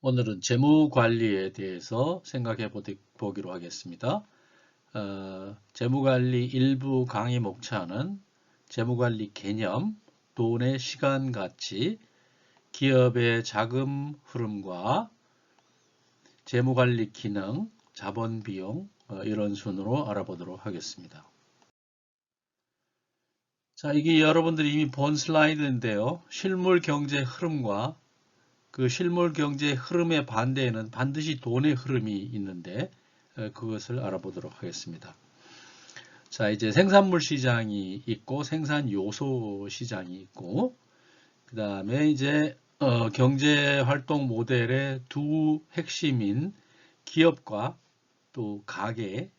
오늘은 재무 관리에 대해서 생각해 보기로 하겠습니다. 재무 관리 일부 강의 목차는 재무 관리 개념, 돈의 시간 가치, 기업의 자금 흐름과 재무 관리 기능, 자본 비용 이런 순으로 알아보도록 하겠습니다. 자, 이게 여러분들이 이미 본 슬라이드인데요. 실물 경제 흐름과 그 실물 경제 흐름의 반대에는 반드시 돈의 흐름이 있는데 그것을 알아보도록 하겠습니다. 자, 이제 생산물 시장이 있고 생산 요소 시장이 있고 그 다음에 이제 경제 활동 모델의 두 핵심인 기업과 또 가게,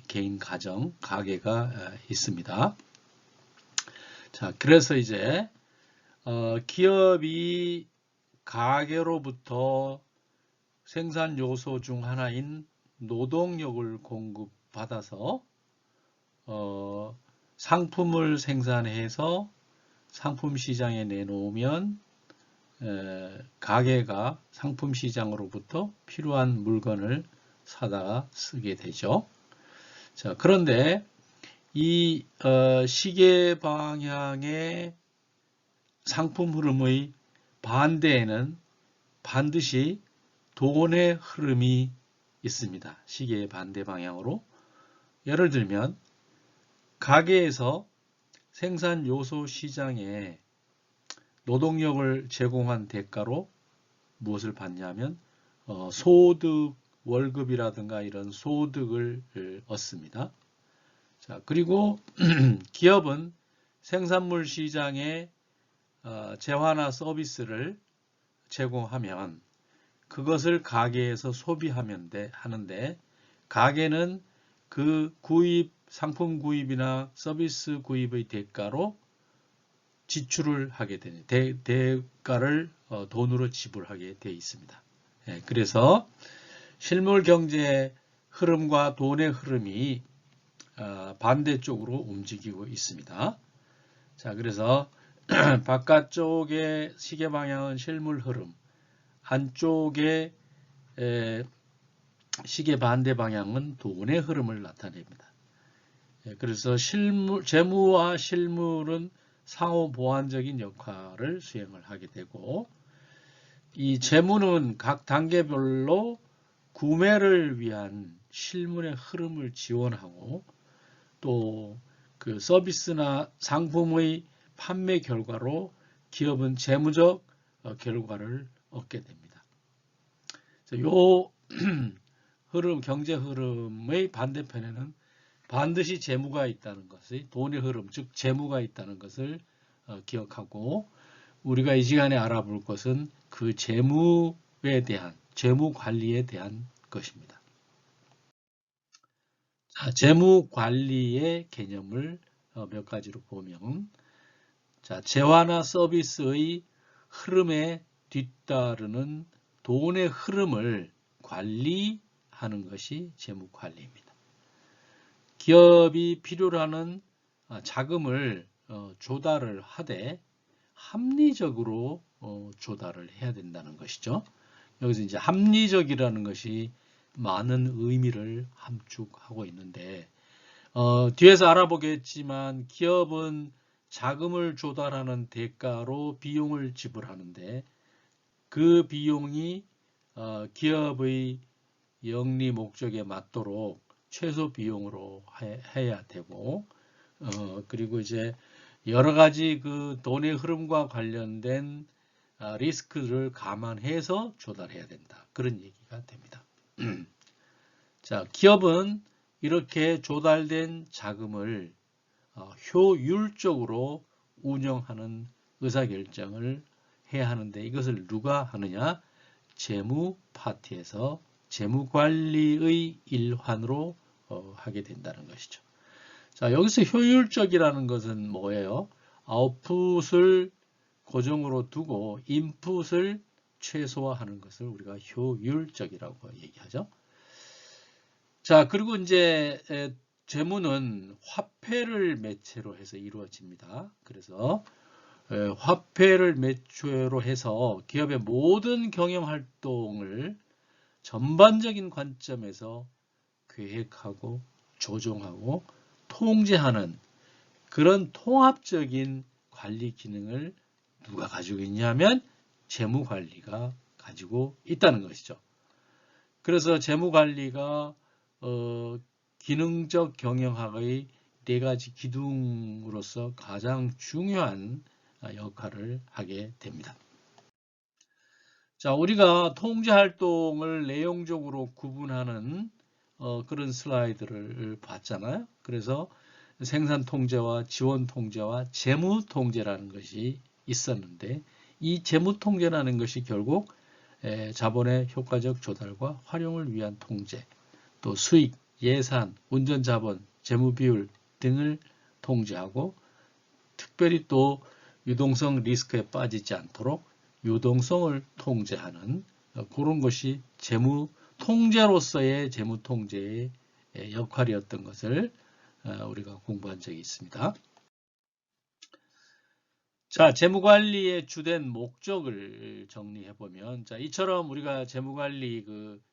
개인 가정, 가게가 있습니다. 자, 그래서 이제 기업이 가게로부터 생산 요소 중 하나인 노동력을 공급받아서 상품을 생산해서 상품 시장에 내놓으면 가게가 상품 시장으로부터 필요한 물건을 사다가 쓰게 되죠. 자, 그런데 이 시계 방향의 상품 흐름의 반대에는 반드시 돈의 흐름이 있습니다. 시계의 반대 방향으로. 예를 들면 가게에서 생산 요소 시장에 노동력을 제공한 대가로 무엇을 받냐면 소득, 월급이라든가 이런 소득을 얻습니다. 자, 그리고 기업은 생산물 시장에 재화나 서비스를 제공하면 그것을 가게에서 하는데 가게는 그 상품 구입이나 서비스 구입의 대가로 지출을 하게 되는 대가를 돈으로 지불하게 되어 있습니다. 그래서 실물 경제 흐름과 돈의 흐름이 반대쪽으로 움직이고 있습니다. 자, 그래서 바깥쪽의 시계 방향은 실물 흐름, 안쪽의 시계 반대 방향은 돈의 흐름을 나타냅니다. 그래서 재무와 실물은 상호 보완적인 역할을 수행을 하게 되고 이 재무는 각 단계별로 구매를 위한 실물의 흐름을 지원하고 또 그 서비스나 상품의 판매 결과로 기업은 재무적 결과를 얻게 됩니다. 요 흐름, 경제 흐름의 반대편에는 반드시 재무가 있다는 것이 돈의 흐름, 즉 재무가 있다는 것을 기억하고 우리가 이 시간에 알아볼 것은 그 재무에 대한, 재무 관리에 대한 것입니다. 자, 재무 관리의 개념을 몇 가지로 보면 자, 재화나 서비스의 흐름에 뒤따르는 돈의 흐름을 관리하는 것이 재무 관리입니다. 기업이 필요로 하는 자금을 조달을 하되 합리적으로 조달을 해야 된다는 것이죠. 여기서 이제 합리적이라는 것이 많은 의미를 함축하고 있는데 뒤에서 알아보겠지만 기업은 자금을 조달하는 대가로 비용을 지불하는데 그 비용이 기업의 영리 목적에 맞도록 최소 비용으로 해야 되고 그리고 이제 여러 가지 그 돈의 흐름과 관련된 리스크를 감안해서 조달해야 된다. 그런 얘기가 됩니다. 자, 기업은 이렇게 조달된 자금을 효율적으로 운영하는 의사결정을 해야 하는데 이것을 누가 하느냐? 재무 파트에서 재무관리의 일환으로 하게 된다는 것이죠. 자, 여기서 효율적이라는 것은 뭐예요? 아웃풋을 고정으로 두고 인풋을 최소화하는 것을 우리가 효율적이라고 얘기하죠. 자, 그리고 이제 재무는 화폐를 매체로 해서 이루어집니다. 그래서 화폐를 매체로 해서 기업의 모든 경영 활동을 전반적인 관점에서 계획하고 조정하고 통제하는 그런 통합적인 관리 기능을 누가 가지고 있냐면 재무관리가 가지고 있다는 것이죠. 그래서 재무관리가 기능적 경영학의 4가지 기둥으로서 가장 중요한 역할을 하게 됩니다. 자, 우리가 통제 활동을 내용적으로 구분하는 그런 슬라이드를 봤잖아요. 그래서 생산 통제와 지원 통제와 재무 통제라는 것이 있었는데 이 재무 통제라는 것이 결국 자본의 효과적 조달과 활용을 위한 통제, 또 수익, 예산, 운전 자본, 재무 비율 등을 통제하고 특별히 또 유동성 리스크에 빠지지 않도록 유동성을 통제하는 그런 것이 재무 통제로서의 재무 통제의 역할이었던 것을 우리가 공부한 적이 있습니다. 자, 재무관리의 주된 목적을 정리해보면, 자, 이처럼 우리가 재무관리,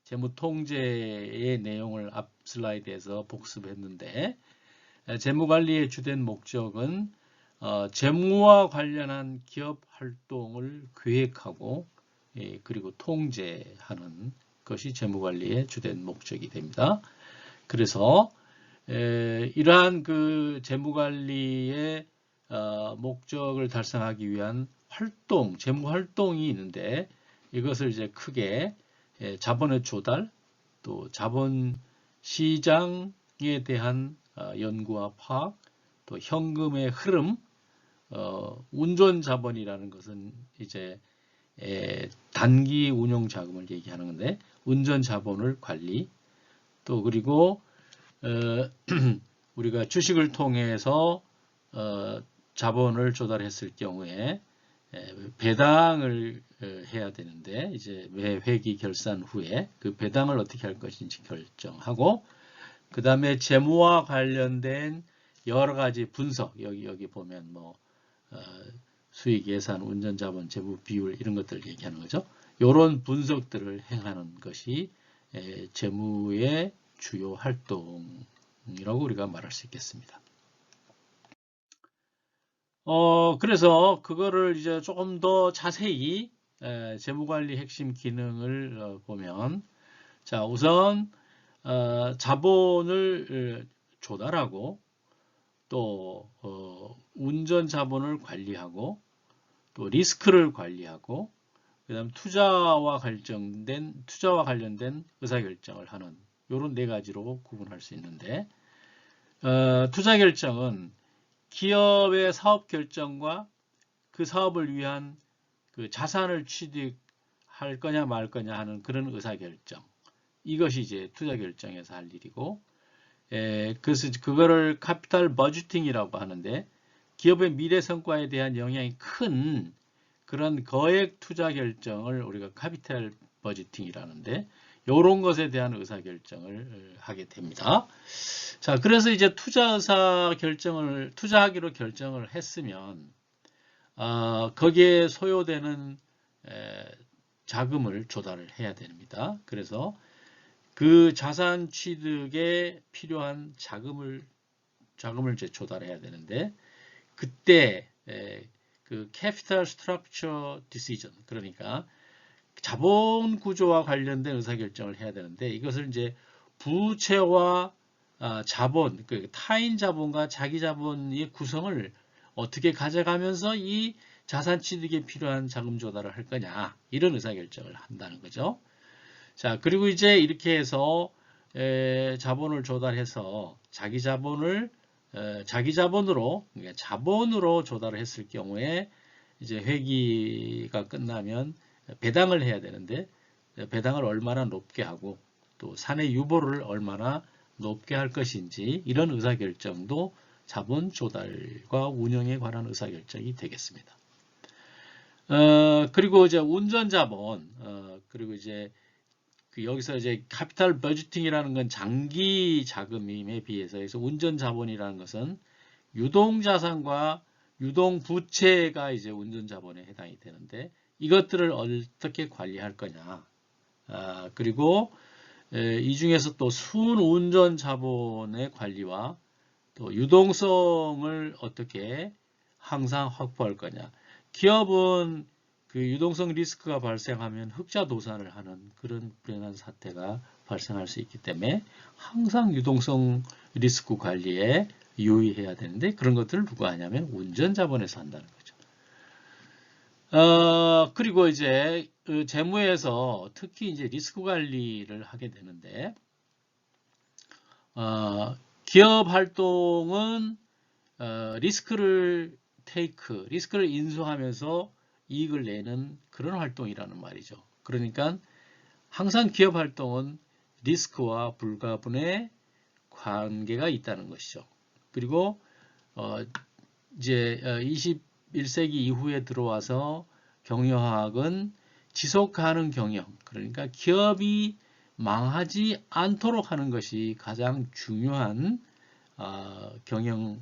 재무통제의 내용을 앞 슬라이드에서 복습했는데, 재무관리의 주된 목적은 재무와 관련한 기업 활동을 계획하고, 그리고 통제하는 것이 재무관리의 주된 목적이 됩니다. 그래서 이러한 재무관리의 목적을 달성하기 위한 활동, 재무 활동이 있는데 이것을 이제 크게 자본의 조달, 또 자본 시장에 대한 연구와 파악, 또 현금의 흐름, 운전 자본이라는 것은 이제 단기 운용 자금을 얘기하는 건데 운전 자본을 관리, 또 그리고 우리가 주식을 통해서 자본을 조달했을 경우에 배당을 해야 되는데 이제 매 회기 결산 후에 그 배당을 어떻게 할 것인지 결정하고 그 다음에 재무와 관련된 여러 가지 분석 여기 보면 뭐 수익, 예산, 운전 자본, 재무 비율 이런 것들 얘기하는 거죠. 이런 분석들을 행하는 것이 재무의 주요 활동이라고 우리가 말할 수 있겠습니다. 그래서 그거를 이제 조금 더 자세히 재무관리 핵심 기능을 보면 자 우선 자본을 조달하고 또 운전 자본을 관리하고 또 리스크를 관리하고 그다음 투자와 관련된 의사결정을 하는 이런 4가지로 구분할 수 있는데 투자 결정은 기업의 사업 결정과 그 사업을 위한 그 자산을 취득할 거냐 말 거냐 하는 그런 의사결정. 이것이 이제 투자 결정에서 할 일이고, 그래서 그거를 카피탈 버지팅이라고 하는데, 기업의 미래 성과에 대한 영향이 큰 그런 거액 투자 결정을 우리가 카피탈 버지팅이라는데, 이런 것에 대한 의사결정을 하게 됩니다. 자, 그래서 이제 투자하기로 결정을 했으면, 거기에 소요되는 자금을 조달을 해야 됩니다. 그래서 그 자산 취득에 필요한 자금을 이제 조달해야 되는데, 그때 그 Capital Structure Decision, 그러니까 자본 구조와 관련된 의사결정을 해야 되는데 이것을 이제 부채와 자본, 타인 자본과 자기 자본의 구성을 어떻게 가져가면서 이 자산 취득에 필요한 자금 조달을 할 거냐 이런 의사결정을 한다는 거죠. 자 그리고 이제 이렇게 해서 자본을 조달해서 자기 자본으로 그러니까 자본으로 조달을 했을 경우에 이제 회기가 끝나면 배당을 해야 되는데 배당을 얼마나 높게 하고 또 사내 유보를 얼마나 높게 할 것인지 이런 의사결정도 자본 조달과 운영에 관한 의사결정이 되겠습니다. 그리고 이제 운전 자본 그리고 이제 여기서 이제 카피탈 버지팅이라는 건 장기 자금임에 비해서 운전 자본이라는 것은 유동 자산과 유동 부채가 이제 운전 자본에 해당이 되는데 이것들을 어떻게 관리할 거냐. 그리고 이 중에서 또 순운전 자본의 관리와 또 유동성을 어떻게 항상 확보할 거냐. 기업은 그 유동성 리스크가 발생하면 흑자 도산을 하는 그런 불행한 사태가 발생할 수 있기 때문에 항상 유동성 리스크 관리에 유의해야 되는데 그런 것들을 누가 하냐면 운전 자본에서 한다는 거죠. 그리고 이제 그 재무에서 특히 이제 리스크 관리를 하게 되는데 기업 활동은 리스크를 리스크를 인수하면서 이익을 내는 그런 활동이라는 말이죠. 그러니까 항상 기업 활동은 리스크와 불가분의 관계가 있다는 것이죠. 그리고 이제 21세기 이후에 들어와서 경영학은 지속 가능 경영, 그러니까 기업이 망하지 않도록 하는 것이 가장 중요한 경영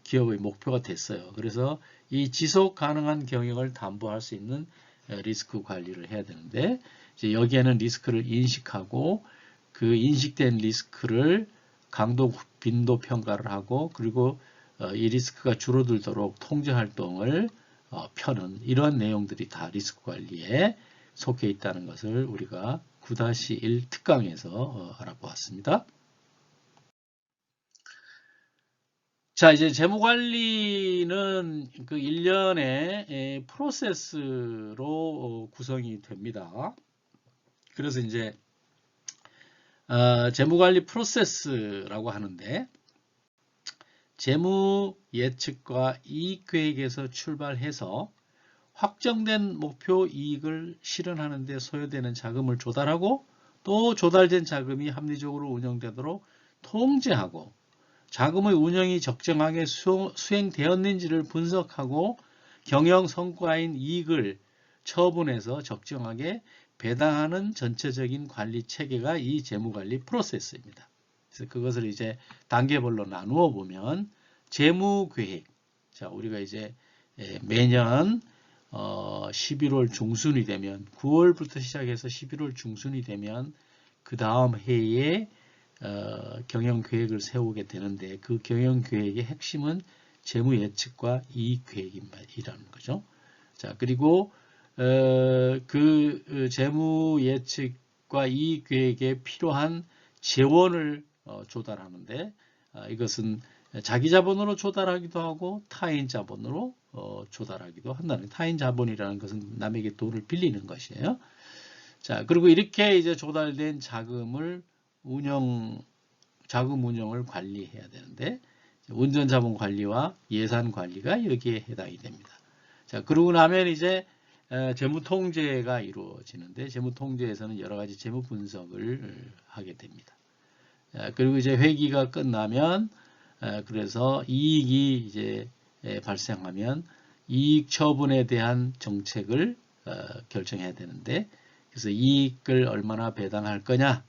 기업의 목표가 됐어요. 그래서 이 지속 가능한 경영을 담보할 수 있는 리스크 관리를 해야 되는데 이제 여기에는 리스크를 인식하고 그 인식된 리스크를 강도 빈도 평가를 하고 그리고 이 리스크가 줄어들도록 통제 활동을 펴는 이런 내용들이 다 리스크 관리에 속해 있다는 것을 우리가 9-1 특강에서 알아보았습니다. 자, 이제 재무관리는 그 일련의 프로세스로 구성이 됩니다. 그래서 이제 재무관리 프로세스라고 하는데 재무 예측과 이익 계획에서 출발해서 확정된 목표 이익을 실현하는 데 소요되는 자금을 조달하고 또 조달된 자금이 합리적으로 운영되도록 통제하고 자금의 운영이 적정하게 수행되었는지를 분석하고 경영 성과인 이익을 처분해서 적정하게 배당하는 전체적인 관리 체계가 이 재무관리 프로세스입니다. 그래서 그것을 이제 단계별로 나누어 보면 재무계획. 자, 우리가 이제 매년 11월 중순이 되면 9월부터 시작해서 11월 중순이 되면 그 다음 해에 경영계획을 세우게 되는데 그 경영계획의 핵심은 재무 예측과 이익 계획이라는 거죠. 자, 그리고 그 재무 예측과 이익 계획에 필요한 재원을 조달하는데 이것은 자기 자본으로 조달하기도 하고 타인 자본으로 조달하기도 한다는 타인 자본이라는 것은 남에게 돈을 빌리는 것이에요. 자, 그리고 이렇게 이제 조달된 자금을 자금 운영을 관리해야 되는데 운전 자본 관리와 예산 관리가 여기에 해당이 됩니다. 자, 그러고 나면 이제 재무 통제가 이루어지는데 재무 통제에서는 여러 가지 재무 분석을 하게 됩니다. 그리고 이제 회기가 끝나면 그래서 이익이 이제 발생하면 이익 처분에 대한 정책을 결정해야 되는데 그래서 이익을 얼마나 배당할 거냐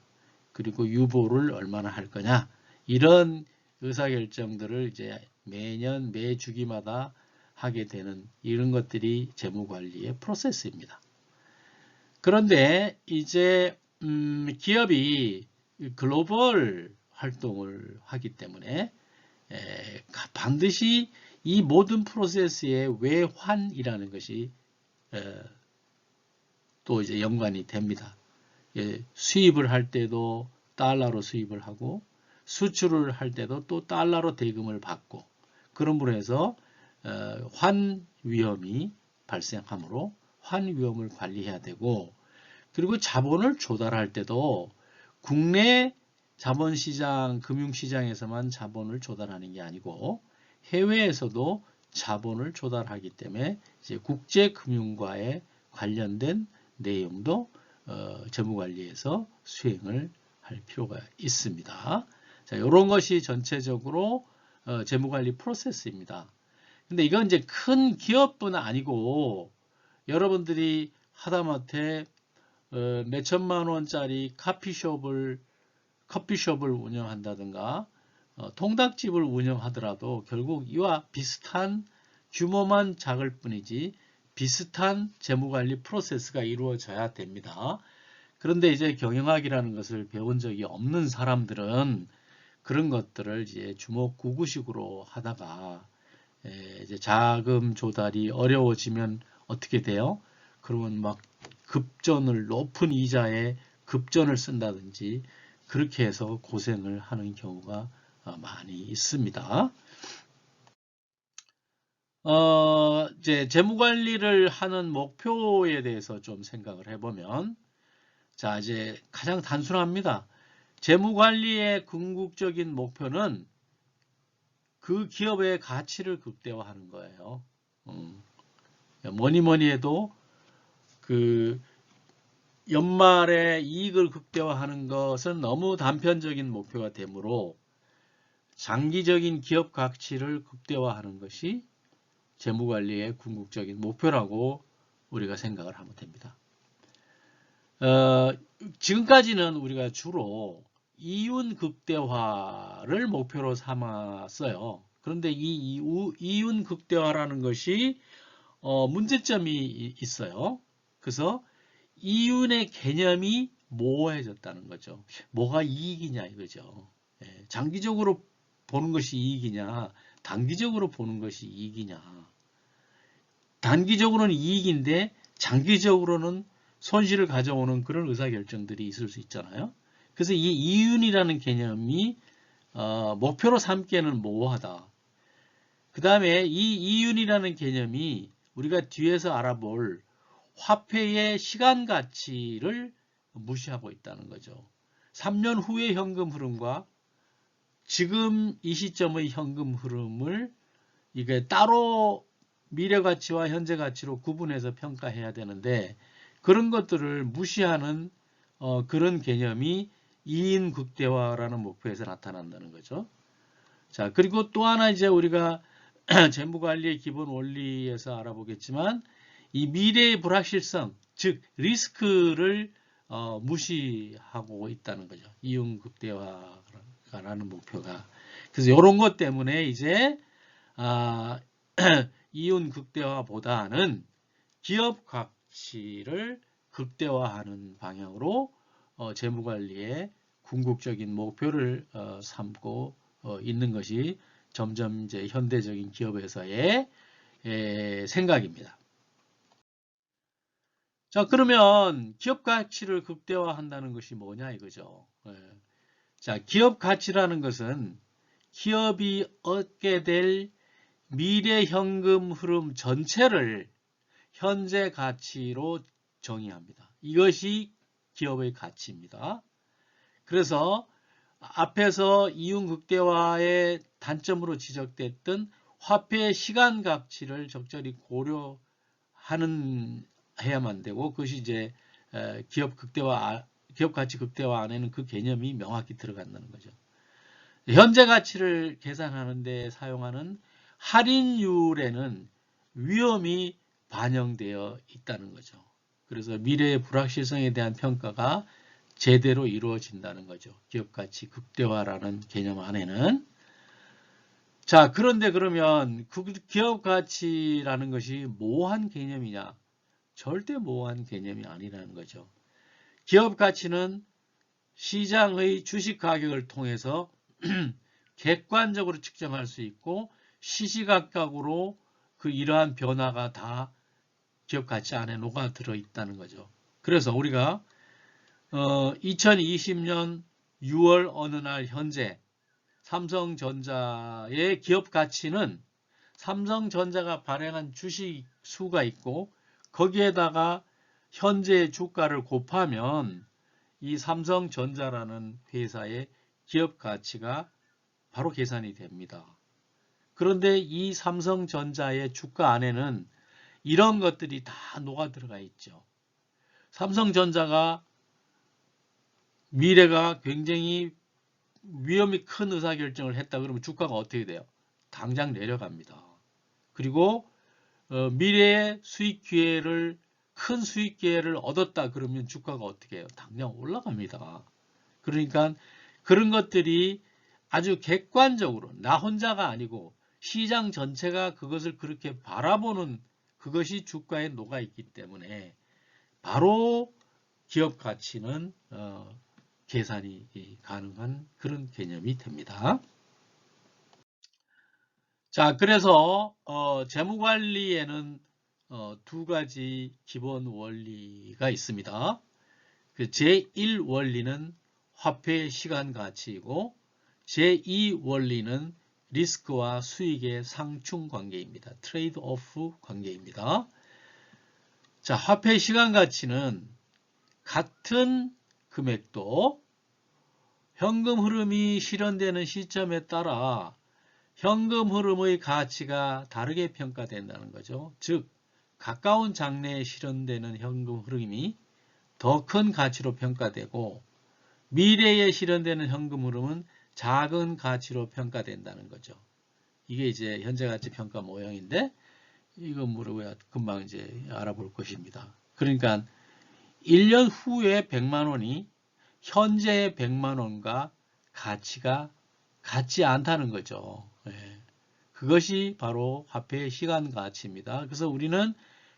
그리고 유보를 얼마나 할 거냐 이런 의사결정들을 이제 매년 매 주기마다 하게 되는 이런 것들이 재무관리의 프로세스입니다. 그런데 이제 기업이 글로벌 활동을 하기 때문에 반드시 이 모든 프로세스의 외환이라는 것이 또 이제 연관이 됩니다. 수입을 할 때도 달러로 수입을 하고 수출을 할 때도 또 달러로 대금을 받고 그럼으로 해서 환 위험이 발생하므로 환 위험을 관리해야 되고 그리고 자본을 조달할 때도 국내 자본시장, 금융시장에서만 자본을 조달하는 게 아니고 해외에서도 자본을 조달하기 때문에 이제 국제금융과의 관련된 내용도 재무관리에서 수행을 할 필요가 있습니다. 자, 이런 것이 전체적으로 재무관리 프로세스입니다. 근데 이건 이제 큰 기업뿐 아니고 여러분들이 하다못해 몇천만 원짜리 커피숍을 운영한다든가 통닭집을 운영하더라도 결국 이와 비슷한 규모만 작을 뿐이지 비슷한 재무관리 프로세스가 이루어져야 됩니다. 그런데 이제 경영학이라는 것을 배운 적이 없는 사람들은 그런 것들을 이제 주먹구구식으로 하다가 이제 자금 조달이 어려워지면 어떻게 돼요? 그러면 막 높은 이자에 급전을 쓴다든지 그렇게 해서 고생을 하는 경우가 많이 있습니다. 이제 재무관리를 하는 목표에 대해서 좀 생각을 해보면, 자, 이제 가장 단순합니다. 재무관리의 궁극적인 목표는 그 기업의 가치를 극대화하는 거예요. 뭐니 해도 그 연말에 이익을 극대화하는 것은 너무 단편적인 목표가 되므로 장기적인 기업 가치를 극대화하는 것이 재무관리의 궁극적인 목표라고 우리가 생각을 하면 됩니다. 지금까지는 우리가 주로 이윤 극대화를 목표로 삼았어요. 그런데 이 이윤 극대화라는 것이 문제점이 있어요. 그래서 이윤의 개념이 모호해졌다는 거죠. 뭐가 이익이냐 이거죠. 장기적으로 보는 것이 이익이냐, 단기적으로 보는 것이 이익이냐. 단기적으로는 이익인데 장기적으로는 손실을 가져오는 그런 의사결정들이 있을 수 있잖아요. 그래서 이 이윤이라는 개념이 목표로 삼기에는 모호하다. 그 다음에 이 이윤이라는 개념이 우리가 뒤에서 알아볼 화폐의 시간 가치를 무시하고 있다는 거죠. 3년 후의 현금 흐름과 지금 이 시점의 현금 흐름을 이게 따로 미래 가치와 현재 가치로 구분해서 평가해야 되는데 그런 것들을 무시하는 그런 개념이 이인 극대화라는 목표에서 나타난다는 거죠. 자, 그리고 또 하나 이제 우리가 재무관리의 기본 원리에서 알아보겠지만 이 미래의 불확실성, 즉 리스크를 무시하고 있다는 거죠. 이윤 극대화라는 목표가. 그래서 이런 것 때문에 이제 이윤 극대화보다는 기업 가치를 극대화하는 방향으로 재무관리의 궁극적인 목표를 삼고 있는 것이 점점 이제 현대적인 기업에서의 생각입니다. 자, 그러면 기업 가치를 극대화한다는 것이 뭐냐 이거죠. 자, 기업 가치라는 것은 기업이 얻게 될 미래 현금 흐름 전체를 현재 가치로 정의합니다. 이것이 기업의 가치입니다. 그래서 앞에서 이윤 극대화의 단점으로 지적됐던 화폐의 시간 가치를 적절히 해야만 되고 그것이 이제 기업 가치 극대화 안에는 그 개념이 명확히 들어간다는 거죠. 현재 가치를 계산하는 데 사용하는 할인율에는 위험이 반영되어 있다는 거죠. 그래서 미래의 불확실성에 대한 평가가 제대로 이루어진다는 거죠. 기업가치 극대화라는 개념 안에는. 자, 그런데 그러면 기업가치라는 것이 모호한 개념이냐? 절대 모호한 개념이 아니라는 거죠. 기업가치는 시장의 주식 가격을 통해서 객관적으로 측정할 수 있고 시시각각으로 그 이러한 변화가 다 기업가치 안에 녹아들어 있다는 거죠. 그래서 우리가 2020년 6월 어느 날 현재 삼성전자의 기업가치는 삼성전자가 발행한 주식 수가 있고 거기에다가 현재 주가를 곱하면 이 삼성전자라는 회사의 기업가치가 바로 계산이 됩니다. 그런데 이 삼성전자의 주가 안에는 이런 것들이 다 녹아 들어가 있죠. 삼성전자가 미래가 굉장히 위험이 큰 의사결정을 했다 그러면 주가가 어떻게 돼요? 당장 내려갑니다. 그리고 미래의 큰 수익 기회를 얻었다 그러면 주가가 어떻게 해요? 당장 올라갑니다. 그러니까 그런 것들이 아주 객관적으로 나 혼자가 아니고 시장 전체가 그것을 그렇게 바라보는 그것이 주가에 녹아 있기 때문에 바로 기업 가치는 계산이 가능한 그런 개념이 됩니다. 자, 그래서 재무관리에는 두 가지 기본 원리가 있습니다. 그 제1원리는 화폐 시간 가치이고 제2원리는 리스크와 수익의 상충 관계입니다. 트레이드 오프 관계입니다. 자, 화폐 시간 가치는 같은 금액도 현금 흐름이 실현되는 시점에 따라 현금 흐름의 가치가 다르게 평가된다는 거죠. 즉, 가까운 장래에 실현되는 현금 흐름이 더 큰 가치로 평가되고 미래에 실현되는 현금 흐름은 작은 가치로 평가된다는 거죠. 이게 이제 현재 가치 평가 모형인데 이건 뭐라고요? 금방 이제 알아볼 것입니다. 그러니까 1년 후에 100만 원이 현재의 100만 원과 가치가 같지 않다는 거죠. 그것이 바로 화폐의 시간 가치입니다. 그래서 우리는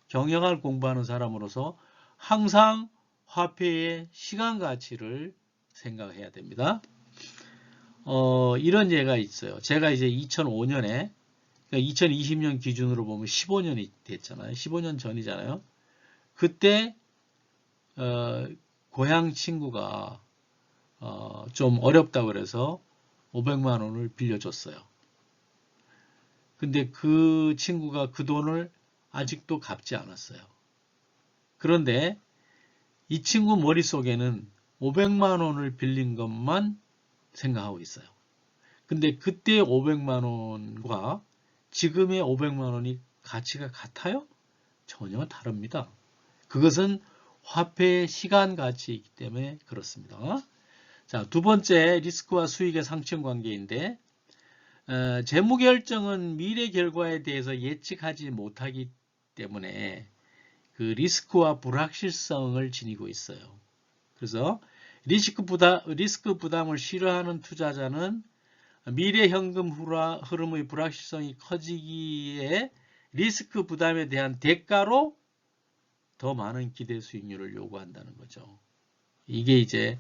경영학을 공부하는 사람으로서 항상 화폐의 시간 가치를 생각해야 됩니다. 이런 예가 있어요. 제가 이제 2005년에, 그러니까 2020년 기준으로 보면 15년이 됐잖아요. 15년 전이잖아요. 그때, 고향 친구가, 좀 어렵다고 그래서 500만 원을 빌려줬어요. 근데 그 친구가 그 돈을 아직도 갚지 않았어요. 그런데 이 친구 머릿속에는 500만 원을 빌린 것만 생각하고 있어요. 근데 그때 500만 원과 지금의 500만 원이 가치가 같아요? 전혀 다릅니다. 그것은 화폐의 시간 가치이기 때문에 그렇습니다. 자, 두 번째 리스크와 수익의 상충 관계인데 재무 결정은 미래 결과에 대해서 예측하지 못하기 때문에 그 리스크와 불확실성을 지니고 있어요. 그래서 리스크 부담을 싫어하는 투자자는 미래 현금 흐름의 불확실성이 커지기에 리스크 부담에 대한 대가로 더 많은 기대 수익률을 요구한다는 거죠. 이게 이제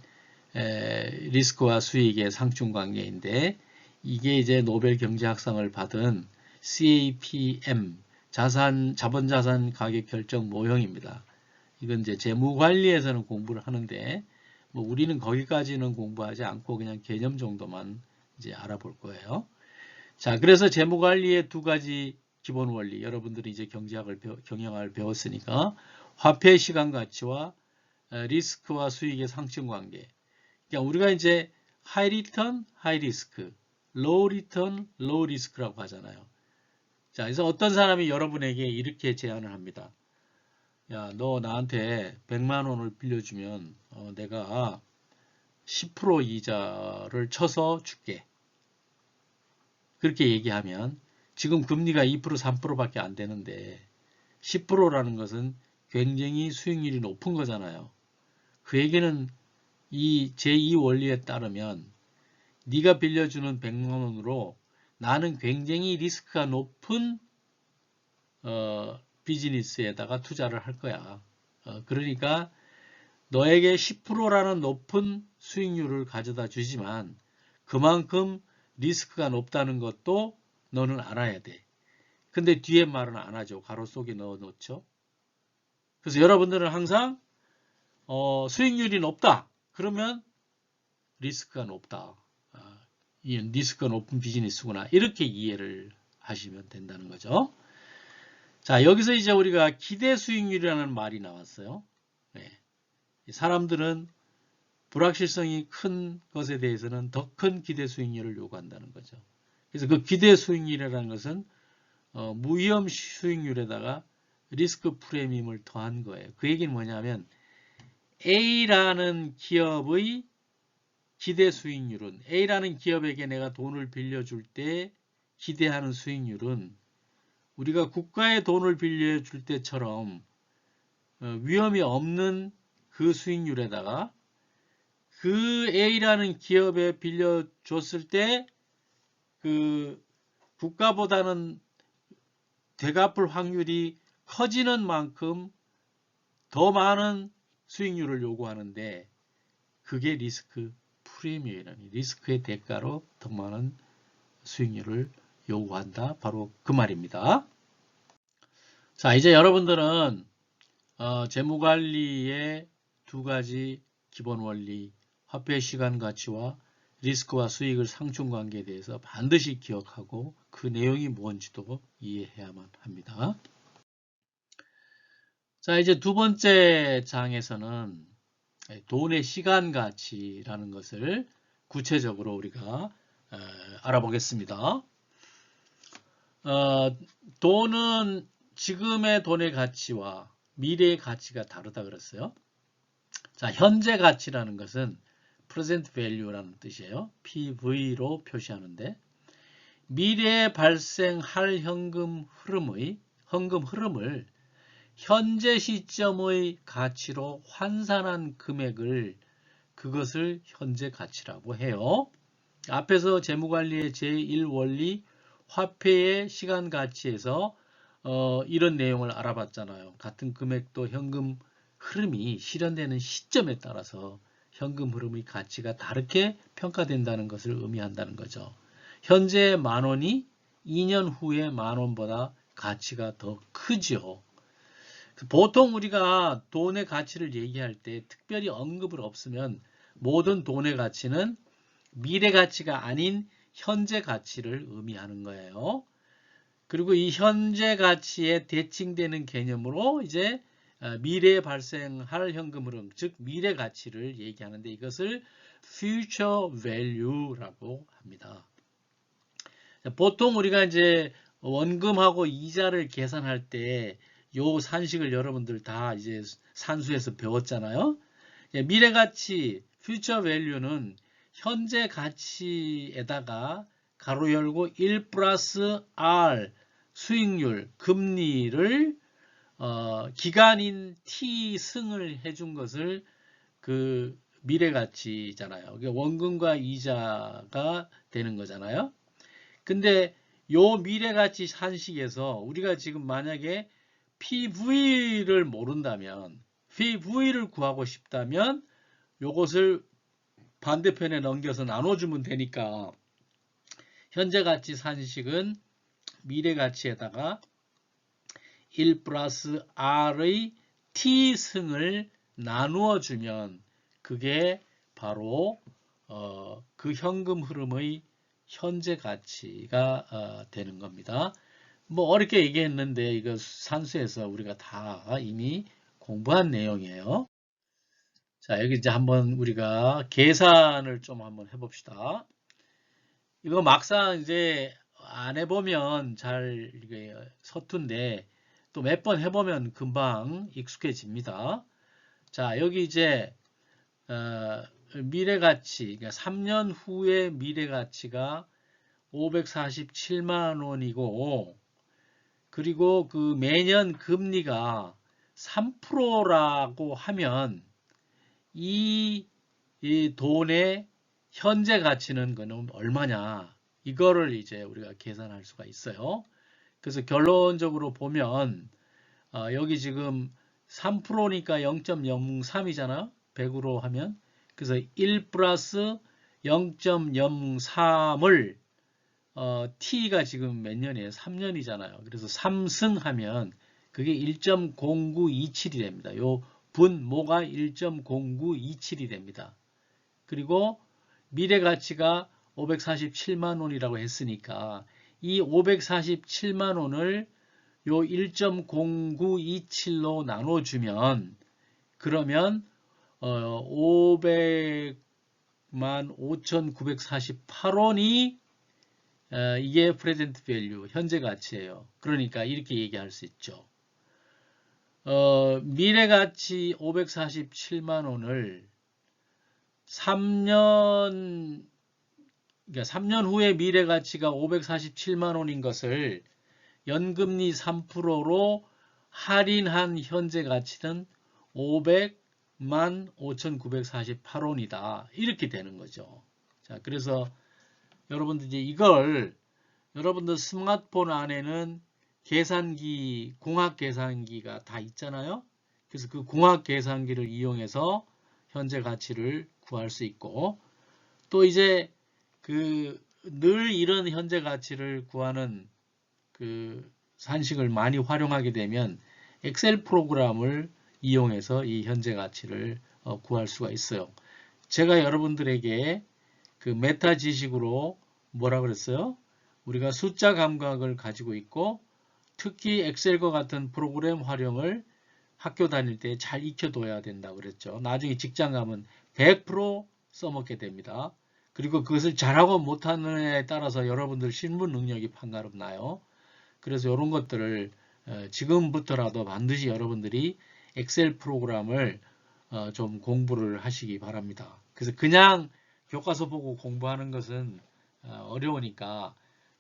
리스크와 수익의 상충 관계인데 이게 이제 노벨 경제학상을 받은 CAPM 자본자산 가격 결정 모형입니다. 이건 이제 재무관리에서는 공부를 하는데 뭐 우리는 거기까지는 공부하지 않고 그냥 개념 정도만 이제 알아볼 거예요. 자, 그래서 재무관리의 두 가지 기본 원리, 여러분들이 이제 경영학을 배웠으니까 화폐 시간 가치와 리스크와 수익의 상충 관계. 그러니까 우리가 이제 하이 리턴, 하이 리스크, 로우 리턴, 로우 리스크라고 하잖아요. 자, 그래서 어떤 사람이 여러분에게 이렇게 제안을 합니다. 야, 너 나한테 100만 원을 빌려주면 내가 10% 이자를 쳐서 줄게. 그렇게 얘기하면 지금 금리가 2%, 3%밖에 안 되는데 10%라는 것은 굉장히 수익률이 높은 거잖아요. 그 얘기는 이 제2 원리에 따르면 네가 빌려주는 100만 원으로 나는 굉장히 리스크가 높은 비즈니스에다가 투자를 할 거야. 그러니까 너에게 10%라는 높은 수익률을 가져다 주지만 그만큼 리스크가 높다는 것도 너는 알아야 돼. 근데 뒤에 말은 안 하죠. 가로 속에 넣어 놓죠. 그래서 여러분들은 항상 수익률이 높다. 그러면 리스크가 높다. 이 리스크가 높은 비즈니스구나. 이렇게 이해를 하시면 된다는 거죠. 자, 여기서 이제 우리가 기대 수익률이라는 말이 나왔어요. 네. 사람들은 불확실성이 큰 것에 대해서는 더 큰 기대 수익률을 요구한다는 거죠. 그래서 그 기대 수익률이라는 것은 무위험 수익률에다가 리스크 프리미엄을 더한 거예요. 그 얘기는 뭐냐면 A라는 기업의 기대 수익률은 A라는 기업에게 내가 돈을 빌려줄 때 기대하는 수익률은 우리가 국가에 돈을 빌려줄 때처럼 위험이 없는 그 수익률에다가 그 A라는 기업에 빌려줬을 때 그 국가보다는 되갚을 확률이 커지는 만큼 더 많은 수익률을 요구하는데 그게 리스크 프리미엄이라는 리스크의 대가로 더 많은 수익률을 요구한다. 바로 그 말입니다. 자, 이제 여러분들은 재무관리의 두 가지 기본 원리, 화폐 시간 가치와 리스크와 수익을 상충관계에 대해서 반드시 기억하고 그 내용이 뭔지도 이해해야만 합니다. 자, 이제 두 번째 장에서는 돈의 시간 가치라는 것을 구체적으로 우리가 알아보겠습니다. 돈은 지금의 돈의 가치와 미래의 가치가 다르다 그랬어요. 자, 현재 가치라는 것은 present value라는 뜻이에요. PV로 표시하는데 미래에 발생할 현금 흐름을 현재 시점의 가치로 환산한 금액을 그것을 현재 가치라고 해요. 앞에서 재무관리의 제1원리 화폐의 시간 가치에서 이런 내용을 알아봤잖아요. 같은 금액도 현금 흐름이 실현되는 시점에 따라서 현금 흐름의 가치가 다르게 평가된다는 것을 의미한다는 거죠. 현재 10,000원이 2년 후에 10,000원보다 가치가 더 크죠. 보통 우리가 돈의 가치를 얘기할 때 특별히 언급을 없으면 모든 돈의 가치는 미래 가치가 아닌 현재 가치를 의미하는 거예요. 그리고 이 현재 가치에 대칭되는 개념으로 이제 미래에 발생할 현금 흐름, 즉 미래 가치를 얘기하는데 이것을 future value라고 합니다. 보통 우리가 이제 원금하고 이자를 계산할 때 요 산식을 여러분들 다 이제 산수에서 배웠잖아요. 미래 가치, future value는 현재 가치에다가 가로 열고 1 플러스 R 수익률, 금리를 기간인 T 승을 해준 것을 그 미래 가치잖아요. 원금과 이자가 되는 거잖아요. 근데 요 미래 가치 산식에서 우리가 지금 만약에 PV를 모른다면, PV를 구하고 싶다면 요것을 반대편에 넘겨서 나눠주면 되니까 현재 가치 산식은 미래 가치에다가 1 플러스 R의 T승을 나누어 주면 그게 바로 그 현금 흐름의 현재 가치가 되는 겁니다. 뭐 어렵게 얘기했는데 이거 산수에서 우리가 다 이미 공부한 내용이에요. 자, 여기 이제 한번 우리가 계산을 좀 한번 해봅시다. 이거 막상 이제 안 해보면 잘 이게 서툰데 또 몇 번 해보면 금방 익숙해집니다. 자, 여기 이제 미래가치, 그러니까 3년 후의 미래가치가 547만 원이고 그리고 그 매년 금리가 3%라고 하면 이 돈의 현재 가치는 그럼 얼마냐? 이거를 이제 우리가 계산할 수가 있어요. 그래서 결론적으로 보면 여기 지금 3%니까 0.03이잖아. 100으로 하면. 그래서 1 플러스 0.03을 T가 지금 몇 년이에요? 3년이잖아요. 그래서 3승하면 그게 1.0927이 됩니다. 요 분모가 1.0927이 됩니다. 그리고 미래 가치가 547만 원이라고 했으니까 이 547만 원을 요 1.0927로 나눠주면 그러면 500만 5,948원이 이게 프레젠트 밸류 현재 가치예요. 그러니까 이렇게 얘기할 수 있죠. 미래 가치 547만 원을 3년 그러니까 3년 후에 미래 가치가 547만 원인 것을 연금리 3%로 할인한 현재 가치는 500 5,948원이다. 이렇게 되는 거죠. 자, 그래서 여러분들 이제 이걸 여러분들 스마트폰 안에는 계산기, 공학 계산기가 다 있잖아요. 그래서 그 공학 계산기를 이용해서 현재 가치를 구할 수 있고, 또 이제 늘 이런 현재 가치를 구하는 그 산식을 많이 활용하게 되면 엑셀 프로그램을 이용해서 이 현재 가치를 구할 수가 있어요. 제가 여러분들에게 그 메타 지식으로 뭐라 그랬어요? 우리가 숫자 감각을 가지고 있고 특히 엑셀과 같은 프로그램 활용을 학교 다닐 때 잘 익혀둬야 된다고 그랬죠. 나중에 직장 가면 100% 써먹게 됩니다. 그리고 그것을 잘하고 못하느냐에 따라서 여러분들 실무 능력이 판가름나요. 그래서 이런 것들을 지금부터라도 반드시 여러분들이 엑셀 프로그램을 좀 공부를 하시기 바랍니다. 그래서 그냥 교과서 보고 공부하는 것은 어려우니까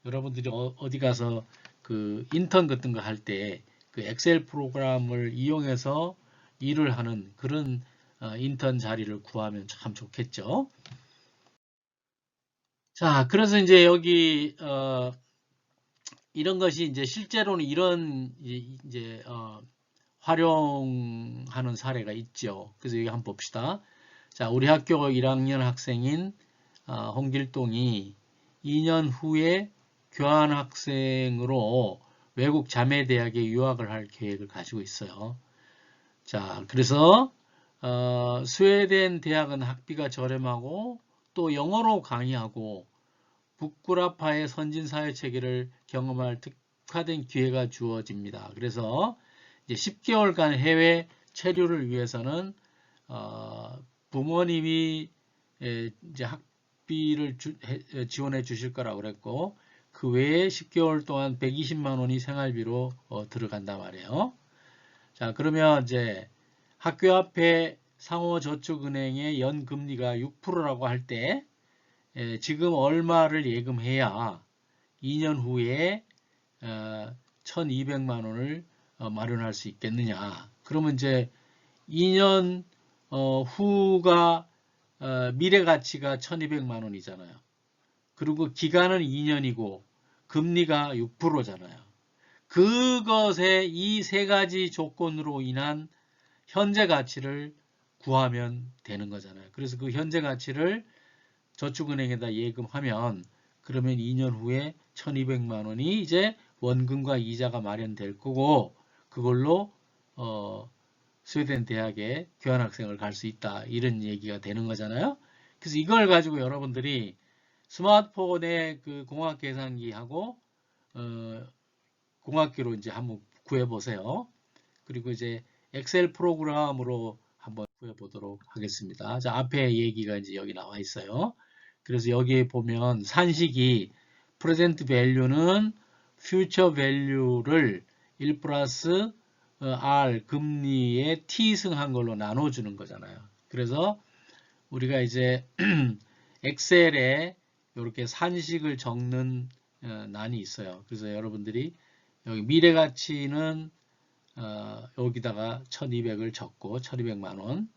여러분들이 어디 가서 그 인턴 같은 거 할 때 그 엑셀 프로그램을 이용해서 일을 하는 그런 인턴 자리를 구하면 참 좋겠죠. 자, 그래서 이제 여기 이런 것이 이제 실제로는 이런 이제 활용하는 사례가 있죠. 그래서 여기 한번 봅시다. 자, 우리 학교 1학년 학생인 홍길동이 2년 후에 교환학생으로 외국 자매대학에 유학을 할 계획을 가지고 있어요. 자, 그래서 스웨덴 대학은 학비가 저렴하고 또 영어로 강의하고 북구라파의 선진사회 체계를 경험할 특화된 기회가 주어집니다. 그래서 이제 10개월간 해외 체류를 위해서는 부모님이 이제 학비를 지원해 주실 거라고 그랬고 그 외에 10개월 동안 120만 원이 생활비로 들어간단 말이에요. 자, 그러면 이제 학교 앞에 상호저축은행의 연금리가 6%라고 할 때 지금 얼마를 예금해야 2년 후에 1,200만 원을 마련할 수 있겠느냐. 그러면 이제 2년 후가 미래 가치가 1,200만 원이잖아요. 그리고 기간은 2년이고 금리가 6%잖아요. 그것에 이 세 가지 조건으로 인한 현재 가치를 구하면 되는 거잖아요. 그래서 그 현재 가치를 저축은행에다 예금하면 그러면 2년 후에 1,200만 원이 이제 원금과 이자가 마련될 거고 그걸로 스웨덴 대학에 교환학생을 갈 수 있다. 이런 얘기가 되는 거잖아요. 그래서 이걸 가지고 여러분들이 스마트폰에 그 공학 계산기하고 공학기로 이제 한번 구해 보세요. 그리고 이제 엑셀 프로그램으로 한번 구해 보도록 하겠습니다. 자, 앞에 얘기가 이제 여기 나와 있어요. 그래서 여기에 보면 산식이 present value는 future value를 1 플러스 R 금리의 T승한 걸로 나눠주는 거잖아요. 그래서 우리가 이제 엑셀에 이렇게 산식을 적는 난이 있어요. 그래서 여러분들이 여기 미래 가치는 여기다가 1200을 적고 1200만 원.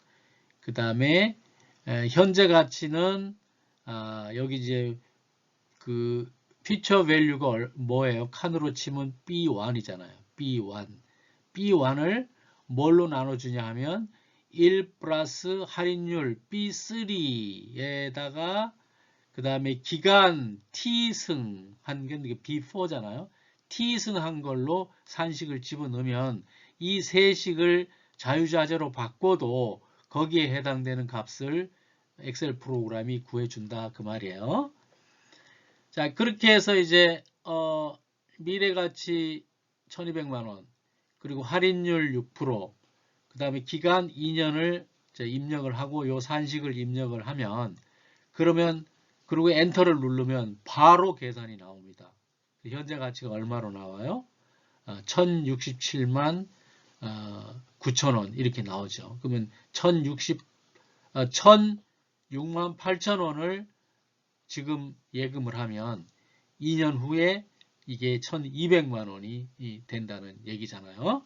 그 다음에 현재 가치는 여기 이제 그 피처 밸류가 뭐예요? 칸으로 치면 B1이잖아요. B1. B1을 뭘로 나눠주냐 하면 1 플러스 할인율 B3에다가 그 다음에 기간 T승 한 게 B4잖아요. T승 한 걸로 산식을 집어넣으면 이 세 식을 자유자재로 바꿔도 거기에 해당되는 값을 엑셀 프로그램이 구해준다 그 말이에요. 자, 그렇게 해서 이제 미래가치 1200만 원 그리고 할인율 6%, 그 다음에 기간 2년을 입력을 하고 요 산식을 입력을 하면 그러면 그리고 엔터를 누르면 바로 계산이 나옵니다. 현재 가치가 얼마로 나와요? 1067만 9천원 이렇게 나오죠. 그러면 1006만 8천원을 지금 예금을 하면 2년 후에 이게 1200만 원이 된다는 얘기잖아요.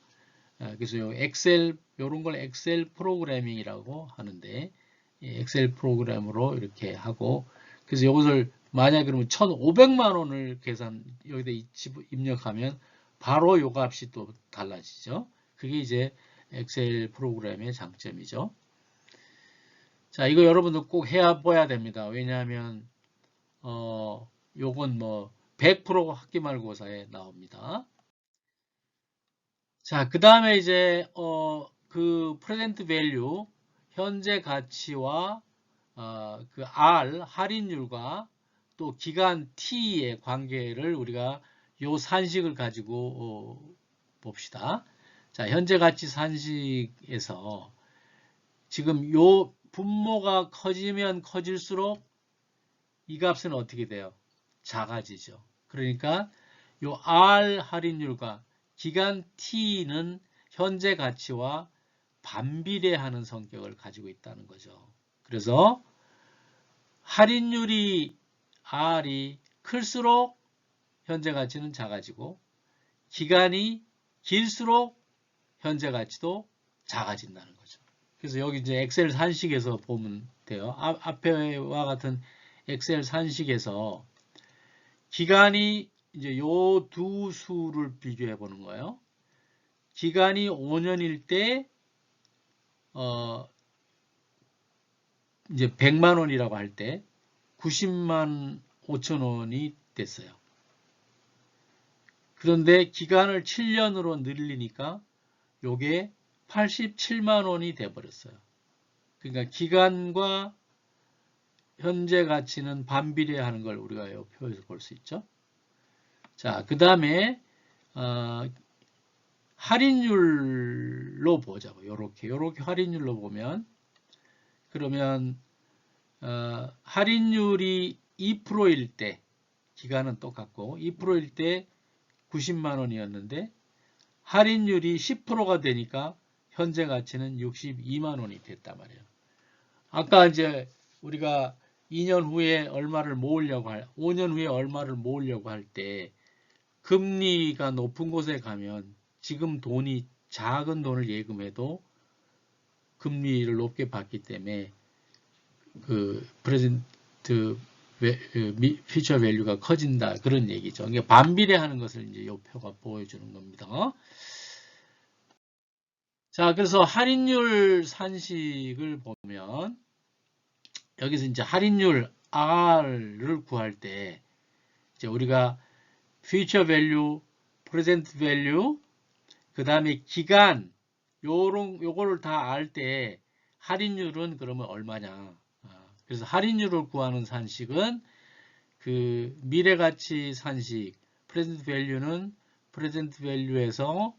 그래서 요 엑셀 요런 걸 엑셀 프로그래밍이라고 하는데 엑셀 프로그램으로 이렇게 하고 그래서 이것을 만약 그러면 1,500만 원을 계산 여기다 입력하면 바로 요 값이 또 달라지죠. 그게 이제 엑셀 프로그램의 장점이죠. 자, 이거 여러분들 꼭 해야 봐야 됩니다. 왜냐하면 요건 뭐 100% 학기 말고사에 나옵니다. 자, 그 다음에 이제 그 present value 현재 가치와 그 R 할인율과 또 기간 T의 관계를 우리가 요 산식을 가지고 봅시다. 자, 현재 가치 산식에서 지금 요 분모가 커지면 커질수록 이 값은 어떻게 돼요? 작아지죠. 그러니까 요 R 할인율과 기간 T는 현재 가치와 반비례하는 성격을 가지고 있다는 거죠. 그래서 할인율이 R이 클수록 현재 가치는 작아지고 기간이 길수록 현재 가치도 작아진다는 거죠. 그래서 여기 이제 엑셀 산식에서 보면 돼요. 앞에와 같은 엑셀 산식에서 기간이 이제 요 두 수를 비교해 보는 거예요. 기간이 5년일 때 이제 100만 원이라고 할 때 90만 5천 원이 됐어요. 그런데 기간을 7년으로 늘리니까 요게 87만 원이 돼 버렸어요. 그러니까 기간과 현재 가치는 반비례하는 걸 우리가 이 표에서 볼 수 있죠. 자, 그 다음에 할인율로 보자고. 요렇게 할인율로 보면 그러면 할인율이 2%일 때 기간은 똑같고 2%일 때 90만 원이었는데 할인율이 10%가 되니까 현재 가치는 62만 원이 됐단 말이에요. 아까 이제 우리가 2년 후에 얼마를 모으려고 5년 후에 얼마를 모으려고 할 때 금리가 높은 곳에 가면 지금 돈이 작은 돈을 예금해도 금리를 높게 받기 때문에 그 프레젠트 퓨처 밸류가 커진다 그런 얘기죠. 그러니까 반비례하는 것을 이제 이 표가 보여주는 겁니다. 자, 그래서 할인율 산식을 보면 여기서 이제 할인율 R를 구할 때 이제 우리가 future value, present value, 그 다음에 기간 요거를 다 알 때 할인율은 그러면 얼마냐? 그래서 할인율을 구하는 산식은 그 미래가치 산식 present value는 present value에서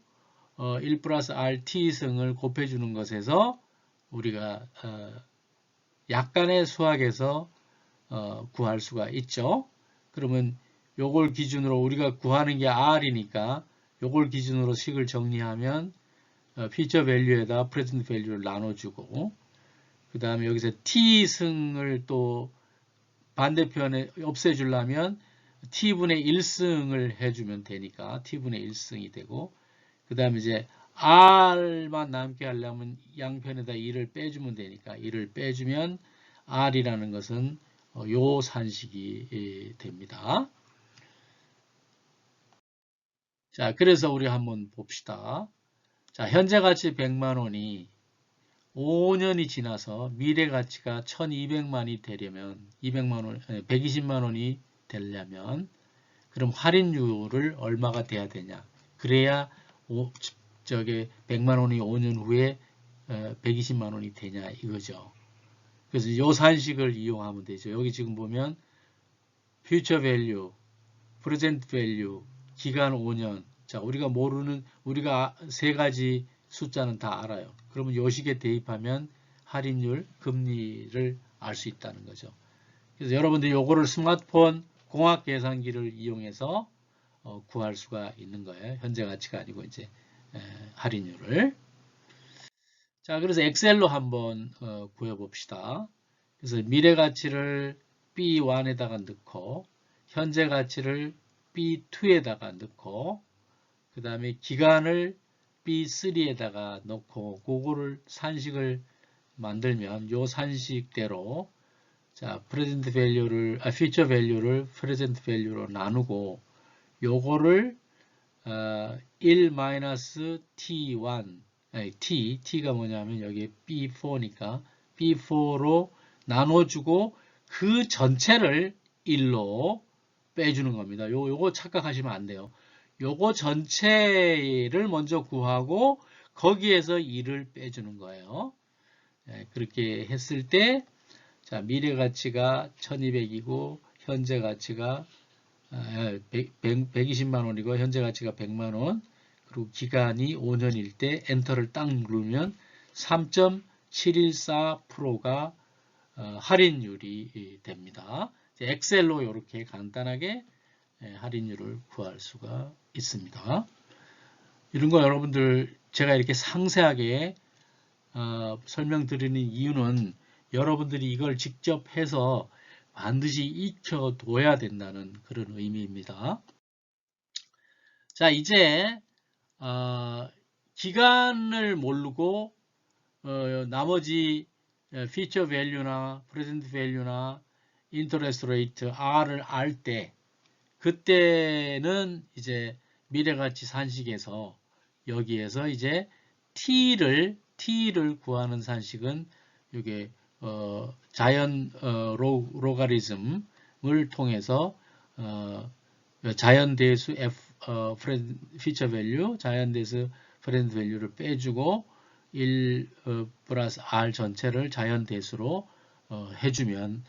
1 플러스 RT승을 곱해주는 것에서 우리가 약간의 수학에서 구할 수가 있죠. 그러면 요걸 기준으로 우리가 구하는 게 R이니까 요걸 기준으로 식을 정리하면 퓨처 밸류에다 프레젠트 밸류를 나눠주고 그 다음에 여기서 T승을 또 반대편에 없애주려면 T분의 1승을 해주면 되니까 T분의 1승이 되고 그 다음에 이제 R만 남게 하려면 양편에다 2를 빼주면 되니까 2를 빼주면 R이라는 것은 요 산식이 됩니다. 자, 그래서 우리 한번 봅시다. 자, 현재 가치 100만 원이 5년이 지나서 미래 가치가 1200만이 되려면 120만 원이 되려면 그럼 할인율을 얼마가 돼야 되냐? 그래야 100만 원이 5년 후에 120만 원이 되냐 이거죠. 그래서 이 산식을 이용하면 되죠. 여기 지금 보면 future value, present value, 기간 5년. 자, 우리가 세 가지 숫자는 다 알아요. 그러면 요식에 대입하면 할인율, 금리를 알 수 있다는 거죠. 그래서 여러분들이 요거를 스마트폰 공학 계산기를 이용해서 구할 수가 있는 거예요. 현재 가치가 아니고 이제 할인율을. 자, 그래서 엑셀로 한번 구해 봅시다. 그래서 미래 가치를 B1에다가 넣고 현재 가치를 B2에다가 넣고 그 다음에 기간을 B3에다가 넣고 그거를 산식을 만들면 요 산식대로 자, 프레젠트 밸류를 퓨처 밸류를 프레젠트 밸류로 나누고 요거를 1-t1 t가 뭐냐면 여기 b4니까 b4로 나눠주고 그 전체를 1로 빼주는 겁니다. 요거 착각하시면 안 돼요. 요거 전체를 먼저 구하고 거기에서 1을 빼주는 거예요. 그렇게 했을 때 자, 미래 가치가 1200이고 현재 가치가 120만 원이고 현재 가치가 100만 원 그리고 기간이 5년일 때 엔터를 딱 누르면 3.714%가 할인율이 됩니다. 엑셀로 이렇게 간단하게 할인율을 구할 수가 있습니다. 이런 거 여러분들 제가 이렇게 상세하게 설명드리는 이유는 여러분들이 이걸 직접 해서 반드시 익혀둬야 된다는 그런 의미입니다. 자, 이제 기간을 모르고 나머지 피처 밸류나 프레젠트 밸류나 인터레스트 레이트 R을 알 때 그때는 이제 미래가치 산식에서 여기에서 이제 T를 구하는 산식은 이게 자연 로가리즘을 통해서 자연 대수 f 피처 밸류, 자연 대수 프레젠트 밸류를 빼주고 1 플러스 r 전체를 자연 대수로 해준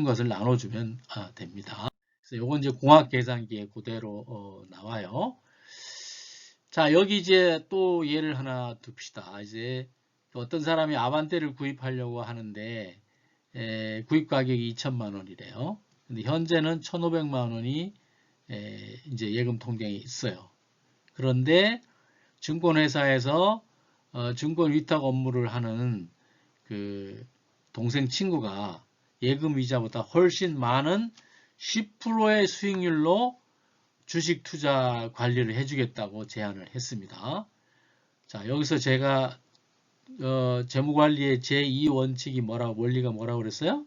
것을 나눠주면 됩니다. 그래서 이건 이제 공학 계산기에 그대로 나와요. 자, 여기 이제 또 예를 하나 둡시다. 이제 어떤 사람이 아반떼를 구입하려고 하는데 구입 가격이 2천만 원이래요. 근데 현재는 1,500만 원이 이제 예금 통장에 있어요. 그런데 증권회사에서 증권 위탁 업무를 하는 그 동생 친구가 예금 이자보다 훨씬 많은 10%의 수익률로 주식 투자 관리를 해주겠다고 제안을 했습니다. 자, 여기서 제가 재무관리의 제2원칙이 원리가 뭐라고 그랬어요?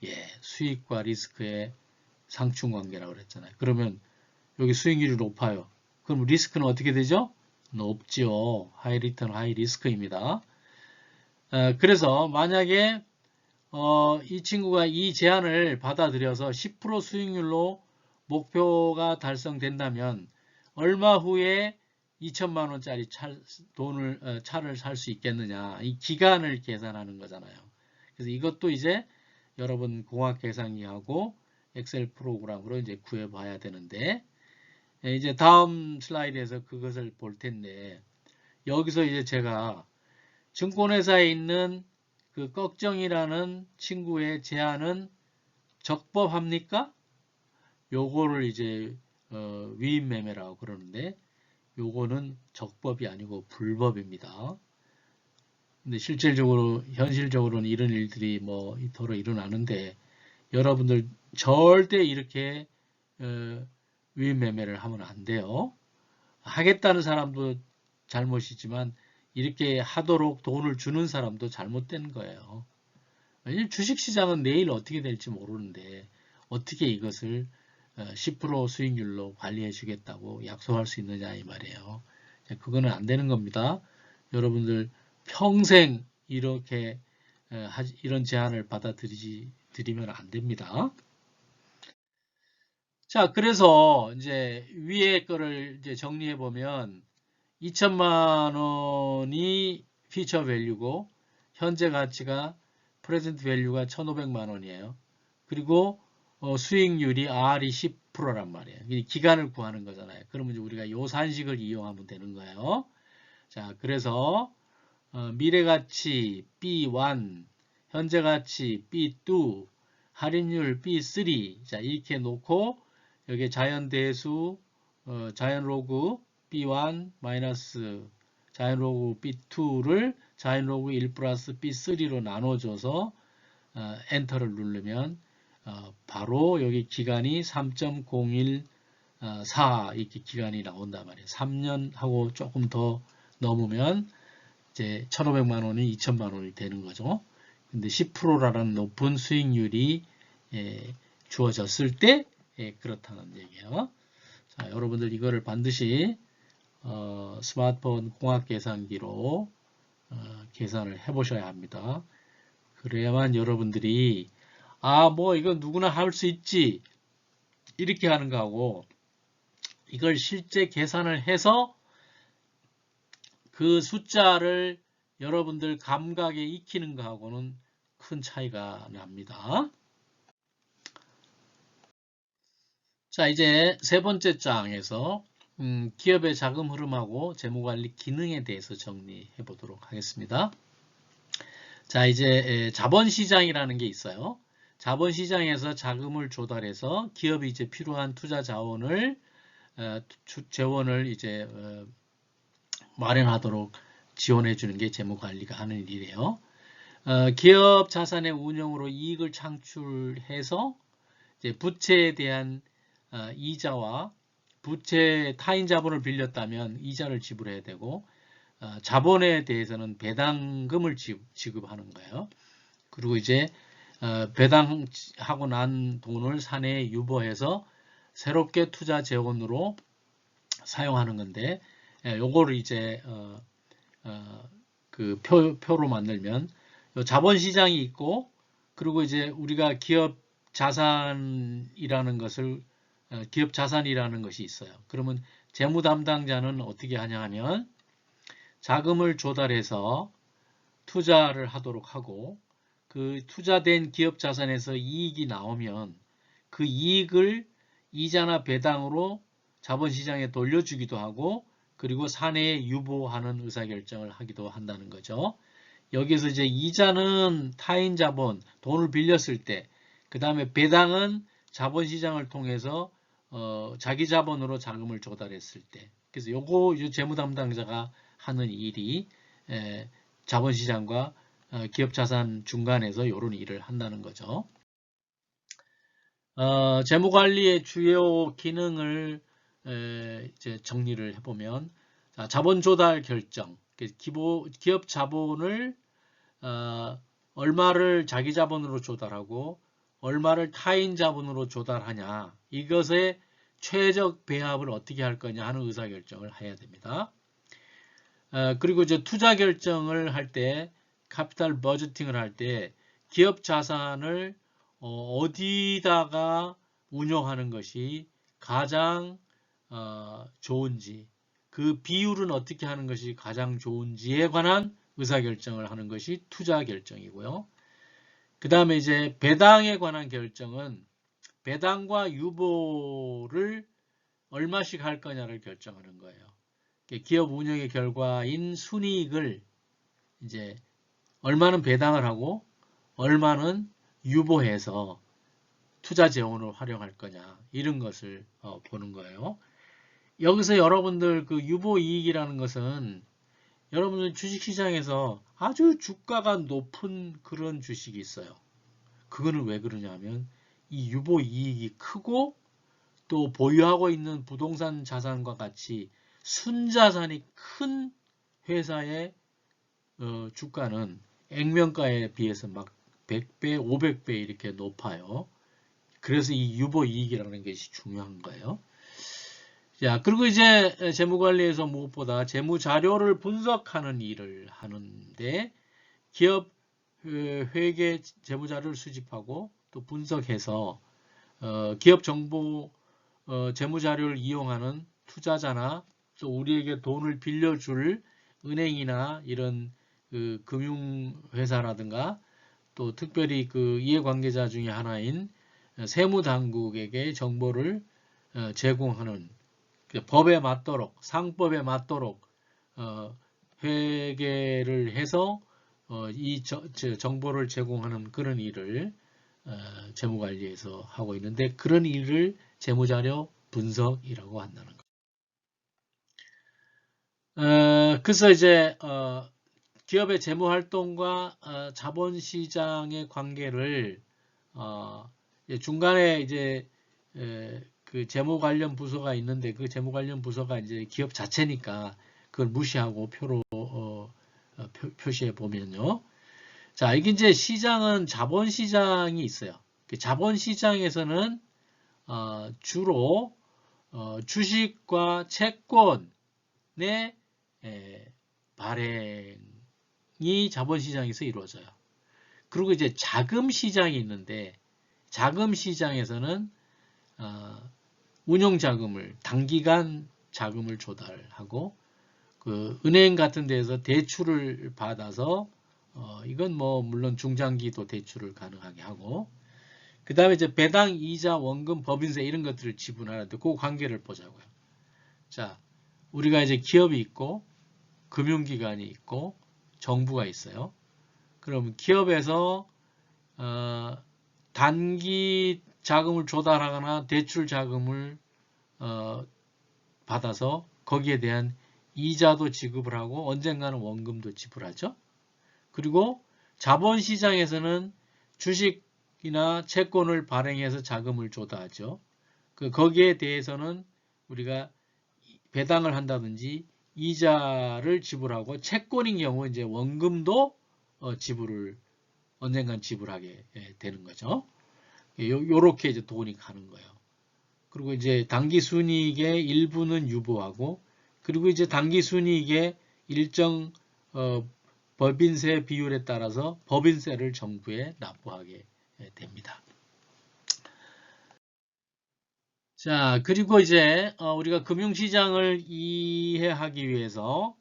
예, 수익과 리스크의 상충관계라고 그랬잖아요. 그러면 여기 수익률이 높아요. 그럼 리스크는 어떻게 되죠? 높죠. 하이 리턴, 하이 리스크입니다. 그래서 만약에 이 친구가 이 제안을 받아들여서 10% 수익률로 목표가 달성된다면 얼마 후에 2천만 원짜리 차를 살 수 있겠느냐. 이 기간을 계산하는 거잖아요. 그래서 이것도 이제 여러분 공학 계산기하고 엑셀 프로그램으로 이제 구해 봐야 되는데 이제 다음 슬라이드에서 그것을 볼 텐데 여기서 이제 제가 증권회사에 있는 그 꺽정이라는 친구의 제안은 적법합니까? 요거를 이제 위임 매매라고 그러는데 요거는 적법이 아니고 불법입니다. 근데 실질적으로 현실적으로는 이런 일들이 뭐 더러 일어나는데 여러분들 절대 이렇게 위임 매매를 하면 안 돼요. 하겠다는 사람도 잘못이지만 이렇게 하도록 돈을 주는 사람도 잘못된 거예요. 왜냐면 주식시장은 내일 어떻게 될지 모르는데 어떻게 이것을 10% 수익률로 관리해 주겠다고 약속할 수 있느냐 이 말이에요. 그거는 안 되는 겁니다. 여러분들 평생 이렇게 이런 제안을 받아들이면 안 됩니다. 자, 그래서 이제 위에 거를 이제 정리해 보면 2천만 원이 피처 밸류고 현재 가치가 프레젠트 밸류가 1,500만 원이에요. 그리고 수익률이 R이 10%란 말이에요. 기간을 구하는 거잖아요. 그러면 이제 우리가 요 산식을 이용하면 되는 거예요. 자, 그래서 미래가치 B1, 현재가치 B2, 할인율 B3, 자 이렇게 놓고 여기 자연대수, 자연로그 B1 마이너스 자연로그 B2를 자연로그 1 플러스 B3로 나눠줘서 엔터를 누르면 바로 여기 기간이 3.01 4 이렇게 기간이 나온단 말이에요. 3년하고 조금 더 넘으면 이제 1,500만 원이 2,000만 원이 되는 거죠. 근데 10%라는 높은 수익률이 주어졌을 때 그렇다는 얘기예요. 자, 여러분들 이거를 반드시 스마트폰 공학 계산기로 계산을 해 보셔야 합니다. 그래야만 여러분들이 뭐 이건 누구나 할 수 있지 이렇게 하는 거하고 이걸 실제 계산을 해서 그 숫자를 여러분들 감각에 익히는 거하고는 큰 차이가 납니다. 자, 이제 세 번째 장에서 기업의 자금 흐름하고 재무관리 기능에 대해서 정리해 보도록 하겠습니다. 자, 이제 자본시장이라는 게 있어요. 자본시장에서 자금을 조달해서 기업이 이제 필요한 투자 자원을 재원을 이제 마련하도록 지원해 주는 게 재무관리가 하는 일이에요. 기업 자산의 운영으로 이익을 창출해서 이제 부채에 대한 이자와 부채 타인 자본을 빌렸다면 이자를 지불해야 되고 자본에 대해서는 배당금을 지급하는 거예요. 그리고 이제 배당하고 난 돈을 사내에 유보해서 새롭게 투자 재원으로 사용하는 건데 요거를 이제 그 표로 만들면 자본시장이 있고 그리고 이제 우리가 기업 자산이라는 것이 있어요. 그러면 재무 담당자는 어떻게 하냐 하면 자금을 조달해서 투자를 하도록 하고 그 투자된 기업 자산에서 이익이 나오면 그 이익을 이자나 배당으로 자본시장에 돌려주기도 하고 그리고 사내에 유보하는 의사결정을 하기도 한다는 거죠. 여기서 이제 이자는 타인 자본, 돈을 빌렸을 때, 그 다음에 배당은 자본시장을 통해서 자기 자본으로 자금을 조달했을 때. 그래서 요거 재무 담당자가 하는 일이 자본시장과 기업자산 중간에서 이런 일을 한다는 거죠. 재무관리의 주요 기능을 이제 정리를 해보면 자본 조달 결정, 기업 자본을 얼마를 자기 자본으로 조달하고 얼마를 타인 자본으로 조달하냐 이것의 최적 배합을 어떻게 할 거냐 하는 의사결정을 해야 됩니다. 그리고 이제 투자 결정을 할 때 카피탈 버저팅을 할 때 기업 자산을 어디다가 운용하는 것이 가장 좋은지 그 비율은 어떻게 하는 것이 가장 좋은지에 관한 의사결정을 하는 것이 투자 결정이고요. 그 다음에 이제 배당에 관한 결정은 배당과 유보를 얼마씩 할 거냐를 결정하는 거예요. 기업 운영의 결과인 순이익을 이제 얼마는 배당을 하고 얼마는 유보해서 투자 재원으로 활용할 거냐 이런 것을 보는 거예요. 여기서 여러분들 그 유보이익이라는 것은 여러분들 주식시장에서 아주 주가가 높은 그런 주식이 있어요. 그거는 왜 그러냐면 이 유보이익이 크고 또 보유하고 있는 부동산 자산과 같이 순자산이 큰 회사의 주가는 액면가에 비해서 막 100배, 500배 이렇게 높아요. 그래서 이 유보이익이라는 것이 중요한 거예요. 자, 그리고 이제 재무관리에서 무엇보다 재무자료를 분석하는 일을 하는데 기업 회계 재무자료를 수집하고 또 분석해서 기업 정보 재무자료를 이용하는 투자자나 또 우리에게 돈을 빌려줄 은행이나 이런 그 금융회사라든가 또 특별히 그 이해관계자 중에 하나인 세무당국에게 정보를 제공하는 법에 맞도록 상법에 맞도록 회계를 해서 이 정보를 제공하는 그런 일을 재무관리에서 하고 있는데 그런 일을 재무자료 분석이라고 한다는 거예요. 그래서 이제 기업의 재무활동과 자본시장의 관계를 중간에 이제 그 재무 관련 부서가 있는데 그 재무 관련 부서가 이제 기업 자체니까 그걸 무시하고 표로 표시해 보면요. 자, 이게 이제 시장은 자본시장이 있어요. 자본시장에서는 주로 주식과 채권의 발행이 자본시장에서 이루어져요. 그리고 이제 자금시장이 있는데 자금시장에서는 운용자금을 단기간 자금을 조달하고 그 은행 같은 데서 대출을 받아서 이건 뭐 물론 중장기도 대출을 가능하게 하고 그 다음에 이제 배당, 이자, 원금, 법인세 이런 것들을 지불하는데 그 관계를 보자고요. 자, 우리가 이제 기업이 있고 금융기관이 있고 정부가 있어요. 그럼 기업에서 단기 자금을 조달하거나 대출 자금을 받아서 거기에 대한 이자도 지급을 하고 언젠가는 원금도 지불하죠. 그리고 자본시장에서는 주식이나 채권을 발행해서 자금을 조달하죠. 거기에 대해서는 우리가 배당을 한다든지 이자를 지불하고 채권인 경우 이제 원금도 언젠간 지불하게 되는 거죠. 요렇게 이제 돈이 가는 거예요. 그리고 이제 당기 순이익의 일부는 유보하고 그리고 이제 당기 순이익의 일정 법인세 비율에 따라서 법인세를 정부에 납부하게 됩니다. 자, 그리고 이제 우리가 금융시장을 이해하기 위해서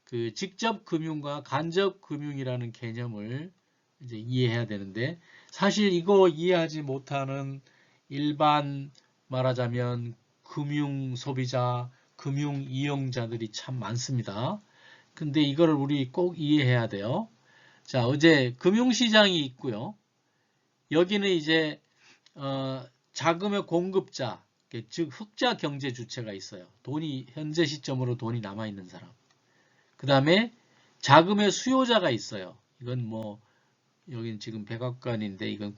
그 직접 금융과 간접 금융이라는 개념을 이제 이해해야 되는데 사실 이거 이해하지 못하는 일반 말하자면 금융 소비자, 금융 이용자들이 참 많습니다. 근데 이거를 우리 꼭 이해해야 돼요. 자, 어제 금융시장이 있고요. 여기는 이제 자금의 공급자, 즉 흑자 경제 주체가 있어요. 돈이 현재 시점으로 돈이 남아 있는 사람. 그 다음에 자금의 수요자가 있어요. 이건 뭐 여기는 지금 백악관인데 이건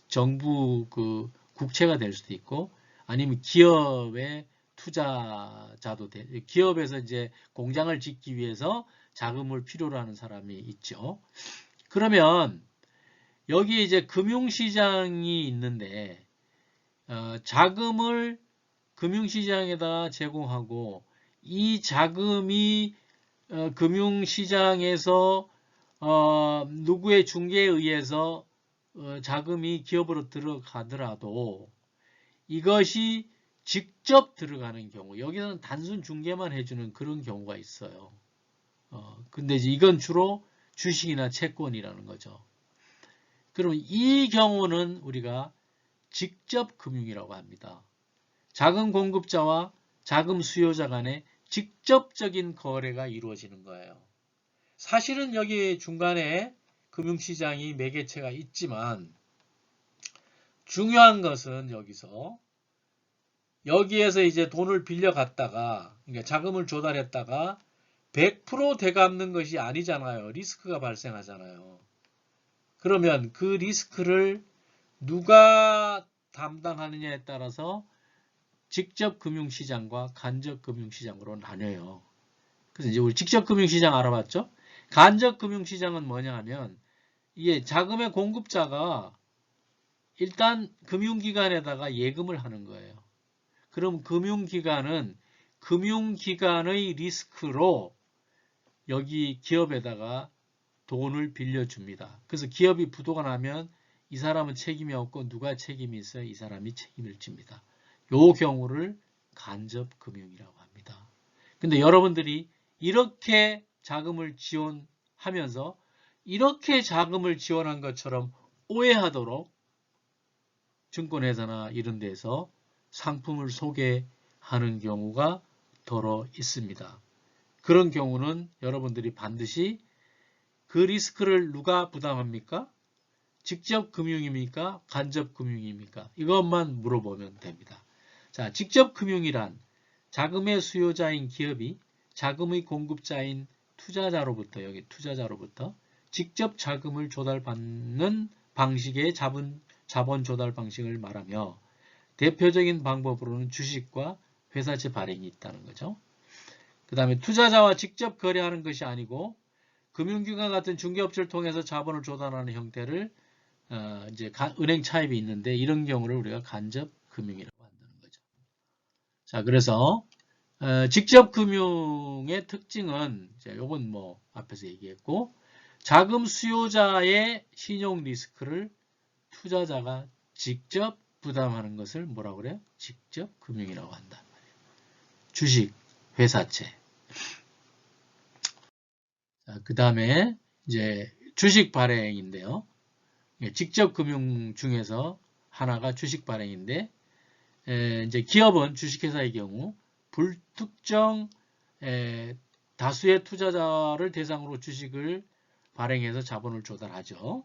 정부 그 국채가 될 수도 있고 아니면 기업의 투자자도 기업에서 이제 공장을 짓기 위해서 자금을 필요로 하는 사람이 있죠. 그러면 여기 이제 금융시장이 있는데 자금을 금융시장에다 제공하고 이 자금이 금융시장에서 누구의 중개에 의해서 자금이 기업으로 들어가더라도 이것이 직접 들어가는 경우 여기서는 단순 중개만 해주는 그런 경우가 있어요. 근데 이제 이건 주로 주식이나 채권이라는 거죠. 그럼 이 경우는 우리가 직접 금융이라고 합니다. 자금 공급자와 자금 수요자 간에 직접적인 거래가 이루어지는 거예요. 사실은 여기 중간에 금융시장이 매개체가 있지만 중요한 것은 여기에서 이제 돈을 빌려갔다가 그러니까 자금을 조달했다가 100% 되갚는 것이 아니잖아요. 리스크가 발생하잖아요. 그러면 그 리스크를 누가 담당하느냐에 따라서 직접 금융시장과 간접 금융시장으로 나뉘어요. 그래서 이제 우리 직접 금융시장 알아봤죠? 간접 금융시장은 뭐냐 하면 이게 자금의 공급자가 일단 금융기관에다가 예금을 하는 거예요. 그럼 금융기관은 금융기관의 리스크로 여기 기업에다가 돈을 빌려줍니다. 그래서 기업이 부도가 나면 이 사람은 책임이 없고 누가 책임이 있어요? 이 사람이 책임을 집니다. 요 경우를 간접금융이라고 합니다. 근데 여러분들이 이렇게 자금을 지원하면서 이렇게 자금을 지원한 것처럼 오해하도록 증권회사나 이런 데서 상품을 소개하는 경우가 더러 있습니다. 그런 경우는 여러분들이 반드시 그 리스크를 누가 부담합니까? 직접 금융입니까? 간접 금융입니까? 이것만 물어보면 됩니다. 자, 직접 금융이란 자금의 수요자인 기업이 자금의 공급자인 투자자로부터 여기 투자자로부터 직접 자금을 조달받는 방식의 자본 조달 방식을 말하며 대표적인 방법으로는 주식과 회사채 발행이 있다는 거죠. 그 다음에 투자자와 직접 거래하는 것이 아니고 금융기관 같은 중개업체를 통해서 자본을 조달하는 형태를 이제 은행 차입이 있는데 이런 경우를 우리가 간접금융이라고 한다는 거죠. 자, 그래서 직접 금융의 특징은 요건 뭐 앞에서 얘기했고 자금 수요자의 신용 리스크를 투자자가 직접 부담하는 것을 뭐라고 그래요? 직접 금융이라고 한다. 주식, 회사채. 그 다음에 이제 주식 발행인데요. 직접 금융 중에서 하나가 주식 발행인데 이제 기업은 주식회사의 경우 불특정 다수의 투자자를 대상으로 주식을 발행해서 자본을 조달하죠.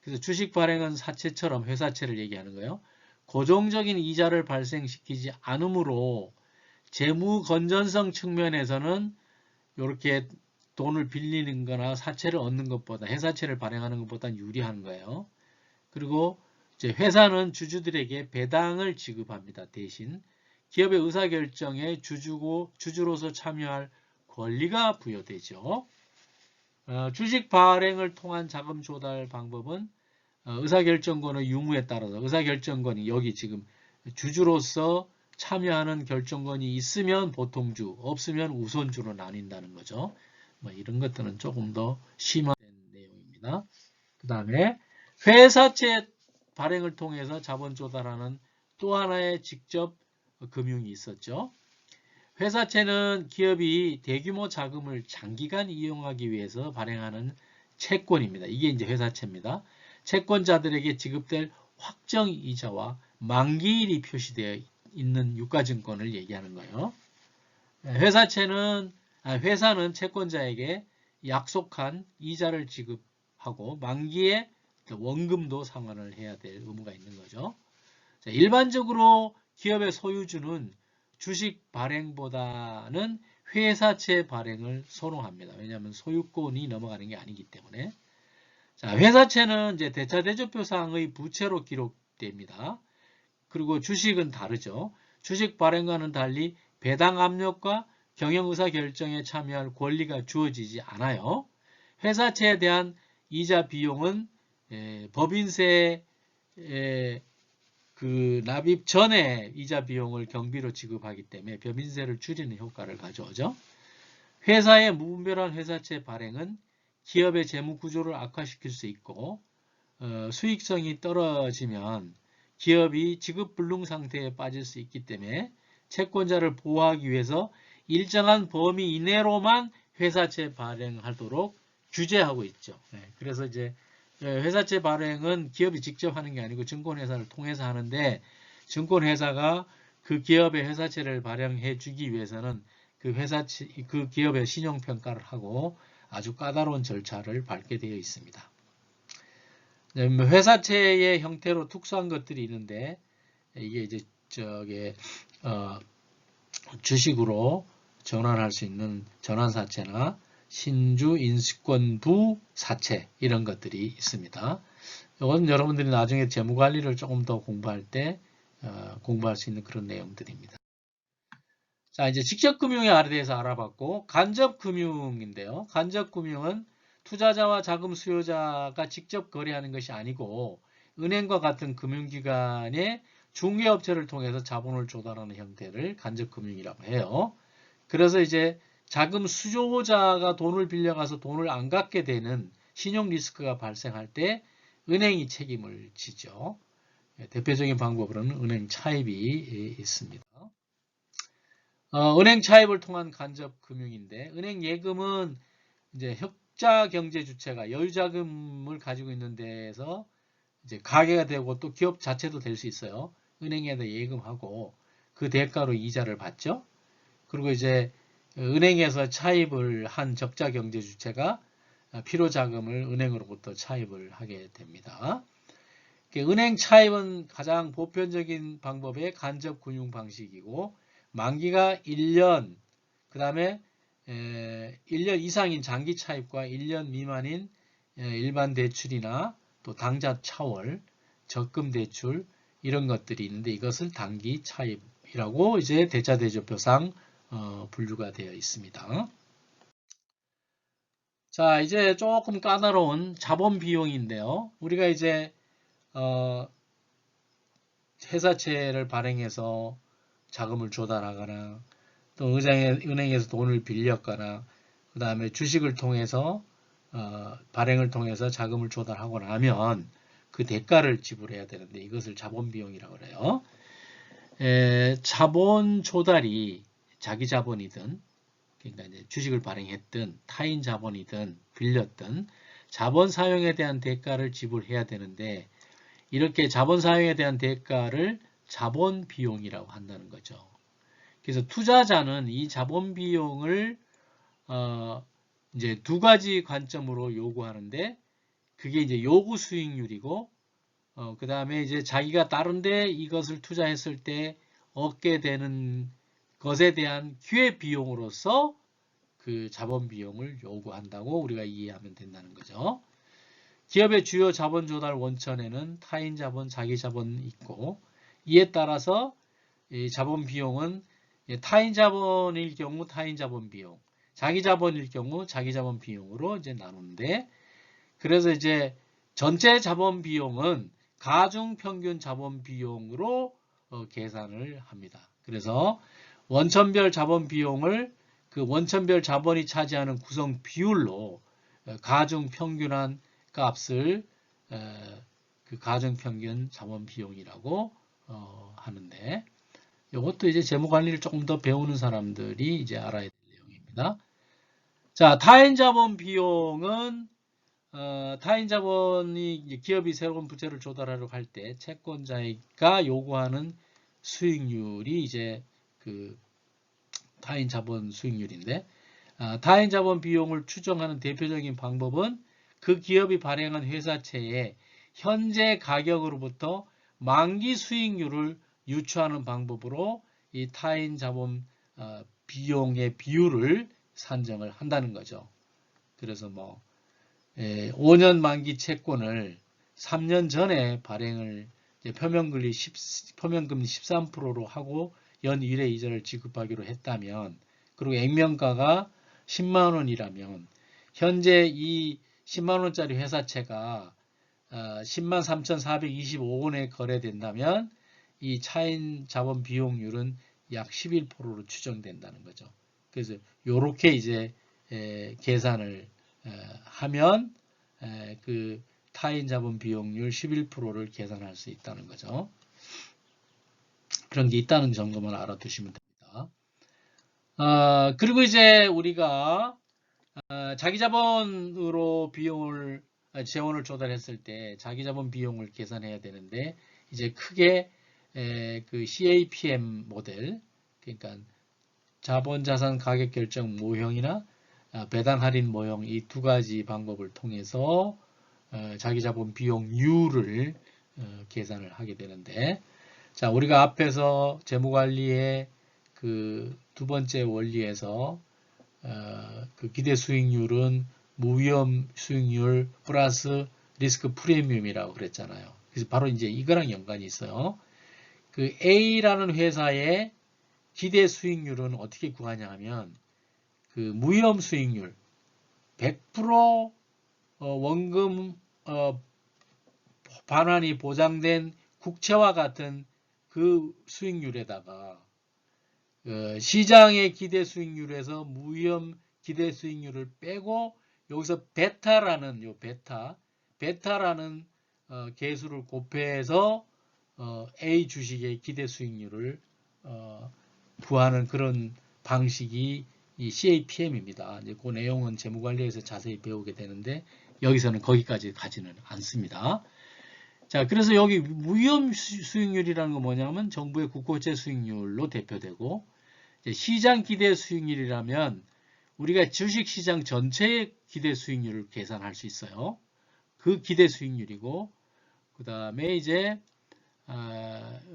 그래서 주식 발행은 사채처럼 회사채를 얘기하는 거예요. 고정적인 이자를 발생시키지 않으므로 재무 건전성 측면에서는 이렇게 돈을 빌리는 거나 사채를 얻는 것보다 회사채를 발행하는 것보다 유리한 거예요. 그리고 이제 회사는 주주들에게 배당을 지급합니다. 대신 기업의 의사결정에 주주로서 참여할 권리가 부여되죠. 주식 발행을 통한 자금 조달 방법은 의사결정권의 유무에 따라서 의사결정권이 여기 지금 주주로서 참여하는 결정권이 있으면 보통주, 없으면 우선주로 나뉜다는 거죠. 뭐 이런 것들은 조금 더 심화된 내용입니다. 그 다음에 회사채 발행을 통해서 자본 조달하는 또 하나의 직접 금융이 있었죠. 회사채는 기업이 대규모 자금을 장기간 이용하기 위해서 발행하는 채권입니다. 이게 이제 회사채입니다. 채권자들에게 지급될 확정 이자와 만기일이 표시되어 있는 유가증권을 얘기하는 거예요. 회사는 채권자에게 약속한 이자를 지급하고 만기에 원금도 상환을 해야 될 의무가 있는 거죠. 일반적으로 기업의 소유주는 주식 발행보다는 회사채 발행을 선호합니다. 왜냐하면 소유권이 넘어가는 게 아니기 때문에. 자, 회사채는 이제 대차대조표상의 부채로 기록됩니다. 그리고 주식은 다르죠. 주식 발행과는 달리 배당 압력과 경영의사결정에 참여할 권리가 주어지지 않아요. 회사채에 대한 이자 비용은 법인세 그 납입 전에 이자 비용을 경비로 지급하기 때문에 법인세를 줄이는 효과를 가져오죠. 회사의 무분별한 회사채 발행은 기업의 재무 구조를 악화시킬 수 있고 수익성이 떨어지면 기업이 지급불능 상태에 빠질 수 있기 때문에 채권자를 보호하기 위해서 일정한 범위 이내로만 회사채 발행하도록 규제하고 있죠. 그래서 이제 회사채 발행은 기업이 직접 하는 게 아니고 증권회사를 통해서 하는데 증권회사가 그 기업의 회사채를 발행해 주기 위해서는 그 기업의 신용평가를 하고 아주 까다로운 절차를 밟게 되어 있습니다. 회사채의 형태로 특수한 것들이 있는데 이게 이제 주식으로 전환할 수 있는 전환사채나 신주 인수권부 사채 이런 것들이 있습니다. 이건 여러분들이 나중에 재무관리를 조금 더 공부할 때 공부할 수 있는 그런 내용들입니다. 자, 이제 직접금융에 대해서 알아봤고 간접금융인데요. 간접금융은 투자자와 자금 수요자가 직접 거래하는 것이 아니고 은행과 같은 금융기관의 중개업체를 통해서 자본을 조달하는 형태를 간접금융이라고 해요. 그래서 이제 자금 수요자가 돈을 빌려가서 돈을 안 갚게 되는 신용 리스크가 발생할 때 은행이 책임을 지죠. 대표적인 방법으로는 은행 차입이 있습니다. 은행 차입을 통한 간접 금융인데 은행 예금은 이제 흑자 경제 주체가 여유자금을 가지고 있는 데에서 이제 가게가 되고 또 기업 자체도 될 수 있어요. 은행에다 예금하고 그 대가로 이자를 받죠. 그리고 이제 은행에서 차입을 한 적자 경제 주체가 필요 자금을 은행으로부터 차입을 하게 됩니다. 은행 차입은 가장 보편적인 방법의 간접 금융 방식이고 만기가 1년, 그 다음에 1년 이상인 장기 차입과 1년 미만인 일반 대출이나 또 당좌 차월, 적금 대출, 이런 것들이 있는데 이것을 단기 차입이라고 이제 대차대조표상 분류가 되어 있습니다. 자, 이제 조금 까다로운 자본 비용인데요. 우리가 이제 회사채를 발행해서 자금을 조달하거나 또 은행에서 돈을 빌렸거나 그 다음에 주식을 통해서 발행을 통해서 자금을 조달하고 나면 그 대가를 지불해야 되는데 이것을 자본 비용이라고 그래요. 자본 조달이 자기 자본이든 그러니까 이제 주식을 발행했든 타인 자본이든 빌렸든 자본 사용에 대한 대가를 지불해야 되는데 이렇게 자본 사용에 대한 대가를 자본 비용이라고 한다는 거죠. 그래서 투자자는 이 자본 비용을 이제 두 가지 관점으로 요구하는데 그게 이제 요구 수익률이고 그 다음에 이제 자기가 다른데 이것을 투자했을 때 얻게 되는 것에 대한 기회 비용으로서 그 자본 비용을 요구한다고 우리가 이해하면 된다는 거죠. 기업의 주요 자본 조달 원천에는 타인 자본, 자기 자본이 있고 이에 따라서 이 자본 비용은 타인 자본일 경우 타인 자본 비용, 자기 자본일 경우 자기 자본 비용으로 이제 나누는데 그래서 이제 전체 자본 비용은 가중 평균 자본 비용으로 계산을 합니다. 그래서 원천별 자본 비용을 그 원천별 자본이 차지하는 구성 비율로 가중 평균한 값을 그 가중 평균 자본 비용이라고 하는데 이것도 이제 재무 관리를 조금 더 배우는 사람들이 이제 알아야 될 내용입니다. 자, 타인 자본 비용은 타인 자본이 기업이 새로운 부채를 조달하려고 할 때 채권자가 요구하는 수익률이 이제 그 타인 자본 수익률인데 타인 자본 비용을 추정하는 대표적인 방법은 그 기업이 발행한 회사채의 현재 가격으로부터 만기 수익률을 유추하는 방법으로 이 타인 자본 비용의 비율을 산정을 한다는 거죠. 그래서 뭐 5년 만기 채권을 3년 전에 발행을 표면금리 13%로 하고 연 1회 이자를 지급하기로 했다면 그리고 액면가가 10만 원이라면 현재 이 10만 원짜리 회사채가 10만 3,425원에 거래된다면 이 차인 자본 비용률은 약 11%로 추정된다는 거죠. 그래서 이렇게 이제 계산을 하면 그 타인 자본 비용률 11%를 계산할 수 있다는 거죠. 그런 게 있다는 정도만 알아두시면 됩니다. 그리고 이제 우리가 자기 자본으로 비용을 재원을 조달했을 때 자기 자본 비용을 계산해야 되는데 이제 크게 그 CAPM 모델 그러니까 자본 자산 가격 결정 모형이나 배당 할인 모형 이 두 가지 방법을 통해서 자기 자본 비용률을 계산을 하게 되는데 자 우리가 앞에서 재무관리의 그 두 번째 원리에서 그 기대 수익률은 무위험 수익률 플러스 리스크 프리미엄이라고 그랬잖아요. 그래서 바로 이제 이거랑 연관이 있어요. 그 A라는 회사의 기대 수익률은 어떻게 구하냐 하면 그 무위험 수익률 100% 원금 반환이 보장된 국채와 같은 그 수익률에다가 시장의 기대 수익률에서 무위험 기대 수익률을 빼고 여기서 베타라는 베타라는 계수를 곱해서 A 주식의 기대 수익률을 구하는 그런 방식이 이 CAPM입니다. 이제 그 내용은 재무관리에서 자세히 배우게 되는데 여기서는 거기까지 가지는 않습니다. 자, 그래서 여기 무위험 수익률이라는 건 뭐냐면 정부의 국고채 수익률로 대표되고 시장 기대 수익률이라면 우리가 주식시장 전체의 기대 수익률을 계산할 수 있어요. 그 기대 수익률이고 그 다음에 이제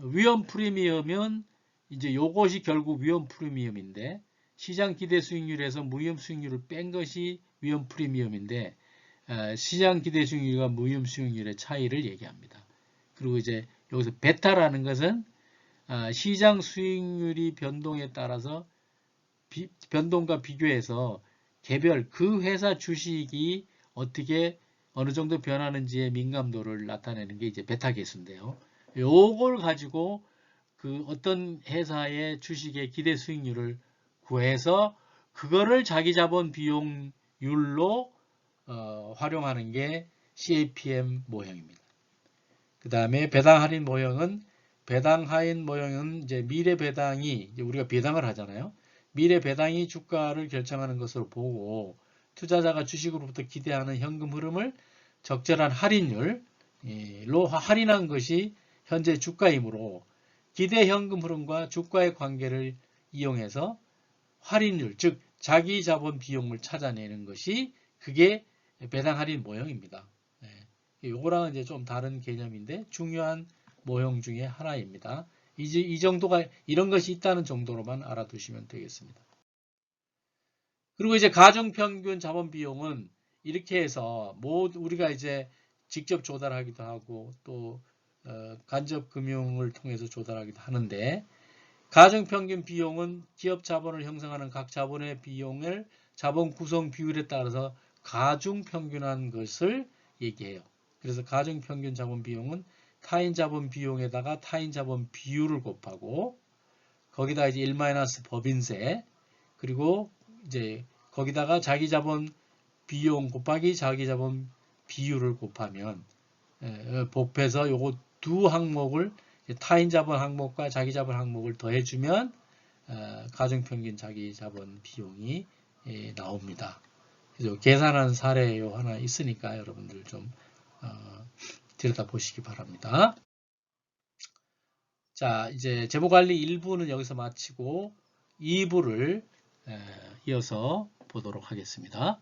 위험 프리미엄은 이제 요것이 결국 위험 프리미엄인데 시장 기대 수익률에서 무위험 수익률을 뺀 것이 위험 프리미엄인데 시장 기대 수익률과 무위험 수익률의 차이를 얘기합니다. 그리고 이제 여기서 베타라는 것은 시장 수익률이 변동에 따라서 변동과 비교해서 개별 그 회사 주식이 어떻게 어느 정도 변하는지의 민감도를 나타내는 게 이제 베타 계수인데요. 요걸 가지고 그 어떤 회사의 주식의 기대 수익률을 구해서 그거를 자기 자본 비용률로 활용하는 게 CAPM 모형입니다. 그 다음에 배당 할인 모형은 이제 미래 배당이 이제 우리가 배당을 하잖아요. 미래 배당이 주가를 결정하는 것으로 보고 투자자가 주식으로부터 기대하는 현금 흐름을 적절한 할인율로 할인한 것이 현재 주가이므로 기대 현금 흐름과 주가의 관계를 이용해서 할인율, 즉 자기 자본 비용을 찾아내는 것이 그게 배당 할인 모형입니다. 요거랑은 이제 좀 다른 개념인데 중요한 모형 중에 하나입니다. 이 정도가 이런 것이 있다는 정도로만 알아두시면 되겠습니다. 그리고 이제 가중평균 자본 비용은 이렇게 해서 우리가 이제 직접 조달하기도 하고 또 간접 금융을 통해서 조달하기도 하는데 가중평균 비용은 기업 자본을 형성하는 각 자본의 비용을 자본 구성 비율에 따라서 가중평균한 것을 얘기해요. 그래서 가중평균 자본 비용은 타인 자본 비용에다가 타인 자본 비율을 곱하고 거기다 이제 1 법인세 그리고 이제 거기다가 자기 자본 비용 곱하기 자기 자본 비율을 곱하면 곱해서 요거 두 항목을 타인 자본 항목과 자기 자본 항목을 더해주면 가중평균 자기 자본 비용이 나옵니다. 그래서 계산하는 사례 하나 있으니까 여러분들 좀 들여다보시기 바랍니다. 자, 이제 재무관리 1부는 여기서 마치고 2부를 이어서 보도록 하겠습니다.